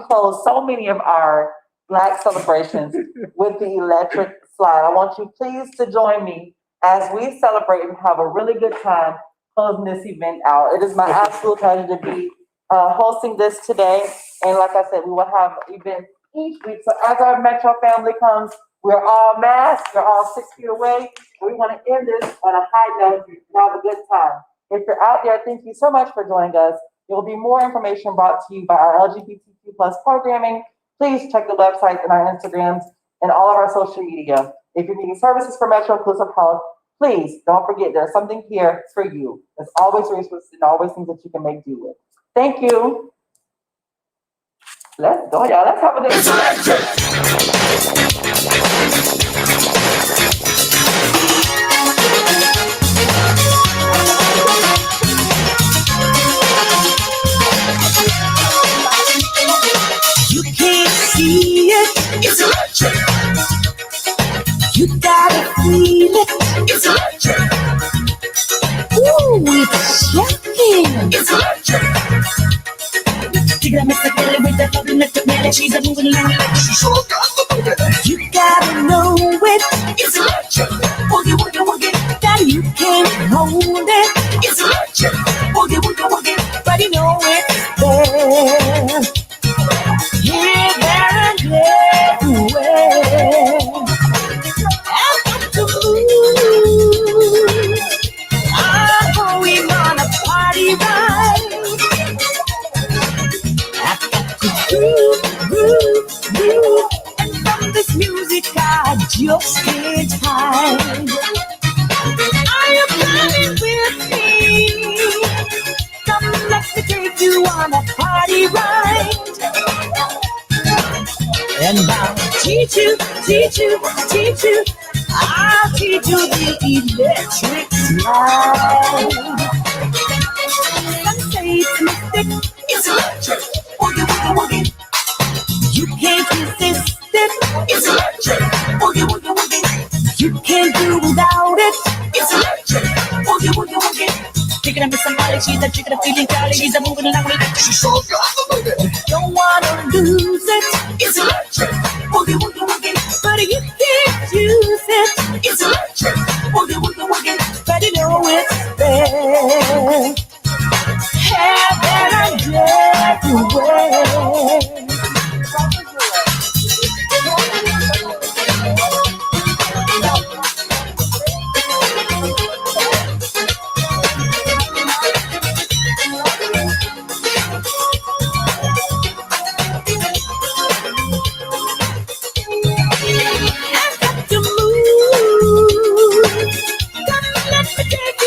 close so many of our Black celebrations with the electric slide. I want you please to join me as we celebrate and have a really good time closing this event out. It is my absolute pleasure to be hosting this today. And like I said, we will have events each week. So as our Metro family comes We're all masked, we're all 6 feet away, and we want to end this on a high note and have a good time. If you're out there, thank you so much for joining us. There will be more information brought to you by our LGBTQ+ programming. Please check the website and our Instagrams and all of our social media. If you're needing services for Metro Inclusive Health, please don't forget there's something here for you. There's always resources and always things that you can make do with. Thank you. Let's go, y'all. Let's have a good You can't see it, it's electric. You gotta feel it, it's electric. Ooh, it's shocking, it's electric. You gotta miss the feeling with the loving with the man, she's a moving along like she's so good. You gotta know it, it's electric. Boogie, woogie, woogie, that you can't hold it, it's electric. Boogie, woogie, woogie, but you know it's there. Here, there, and everywhere. I've got to move. I'm going on a party ride. I've got to groove, groove, groove. And from this music I just can't hide. Are you coming with me? Come, let me take you on a party ride. And I'll teach you, teach you, teach you. I'll teach you the electric slide. Some say it's mystic, it's electric. Boogie, woogie, woogie. You can't resist it, it's electric. Boogie, woogie, woogie. You can't do without it, it's electric. Boogie, woogie, woogie. Thinking of somebody, she's a chicken, a feeling jolly, she's a moving along with it. She's so good. Don't wanna lose it, it's electric. Boogie, woogie, woogie. But you can't use it, it's electric. Boogie, woogie, woogie. But you know it's there. Heaven and everywhere.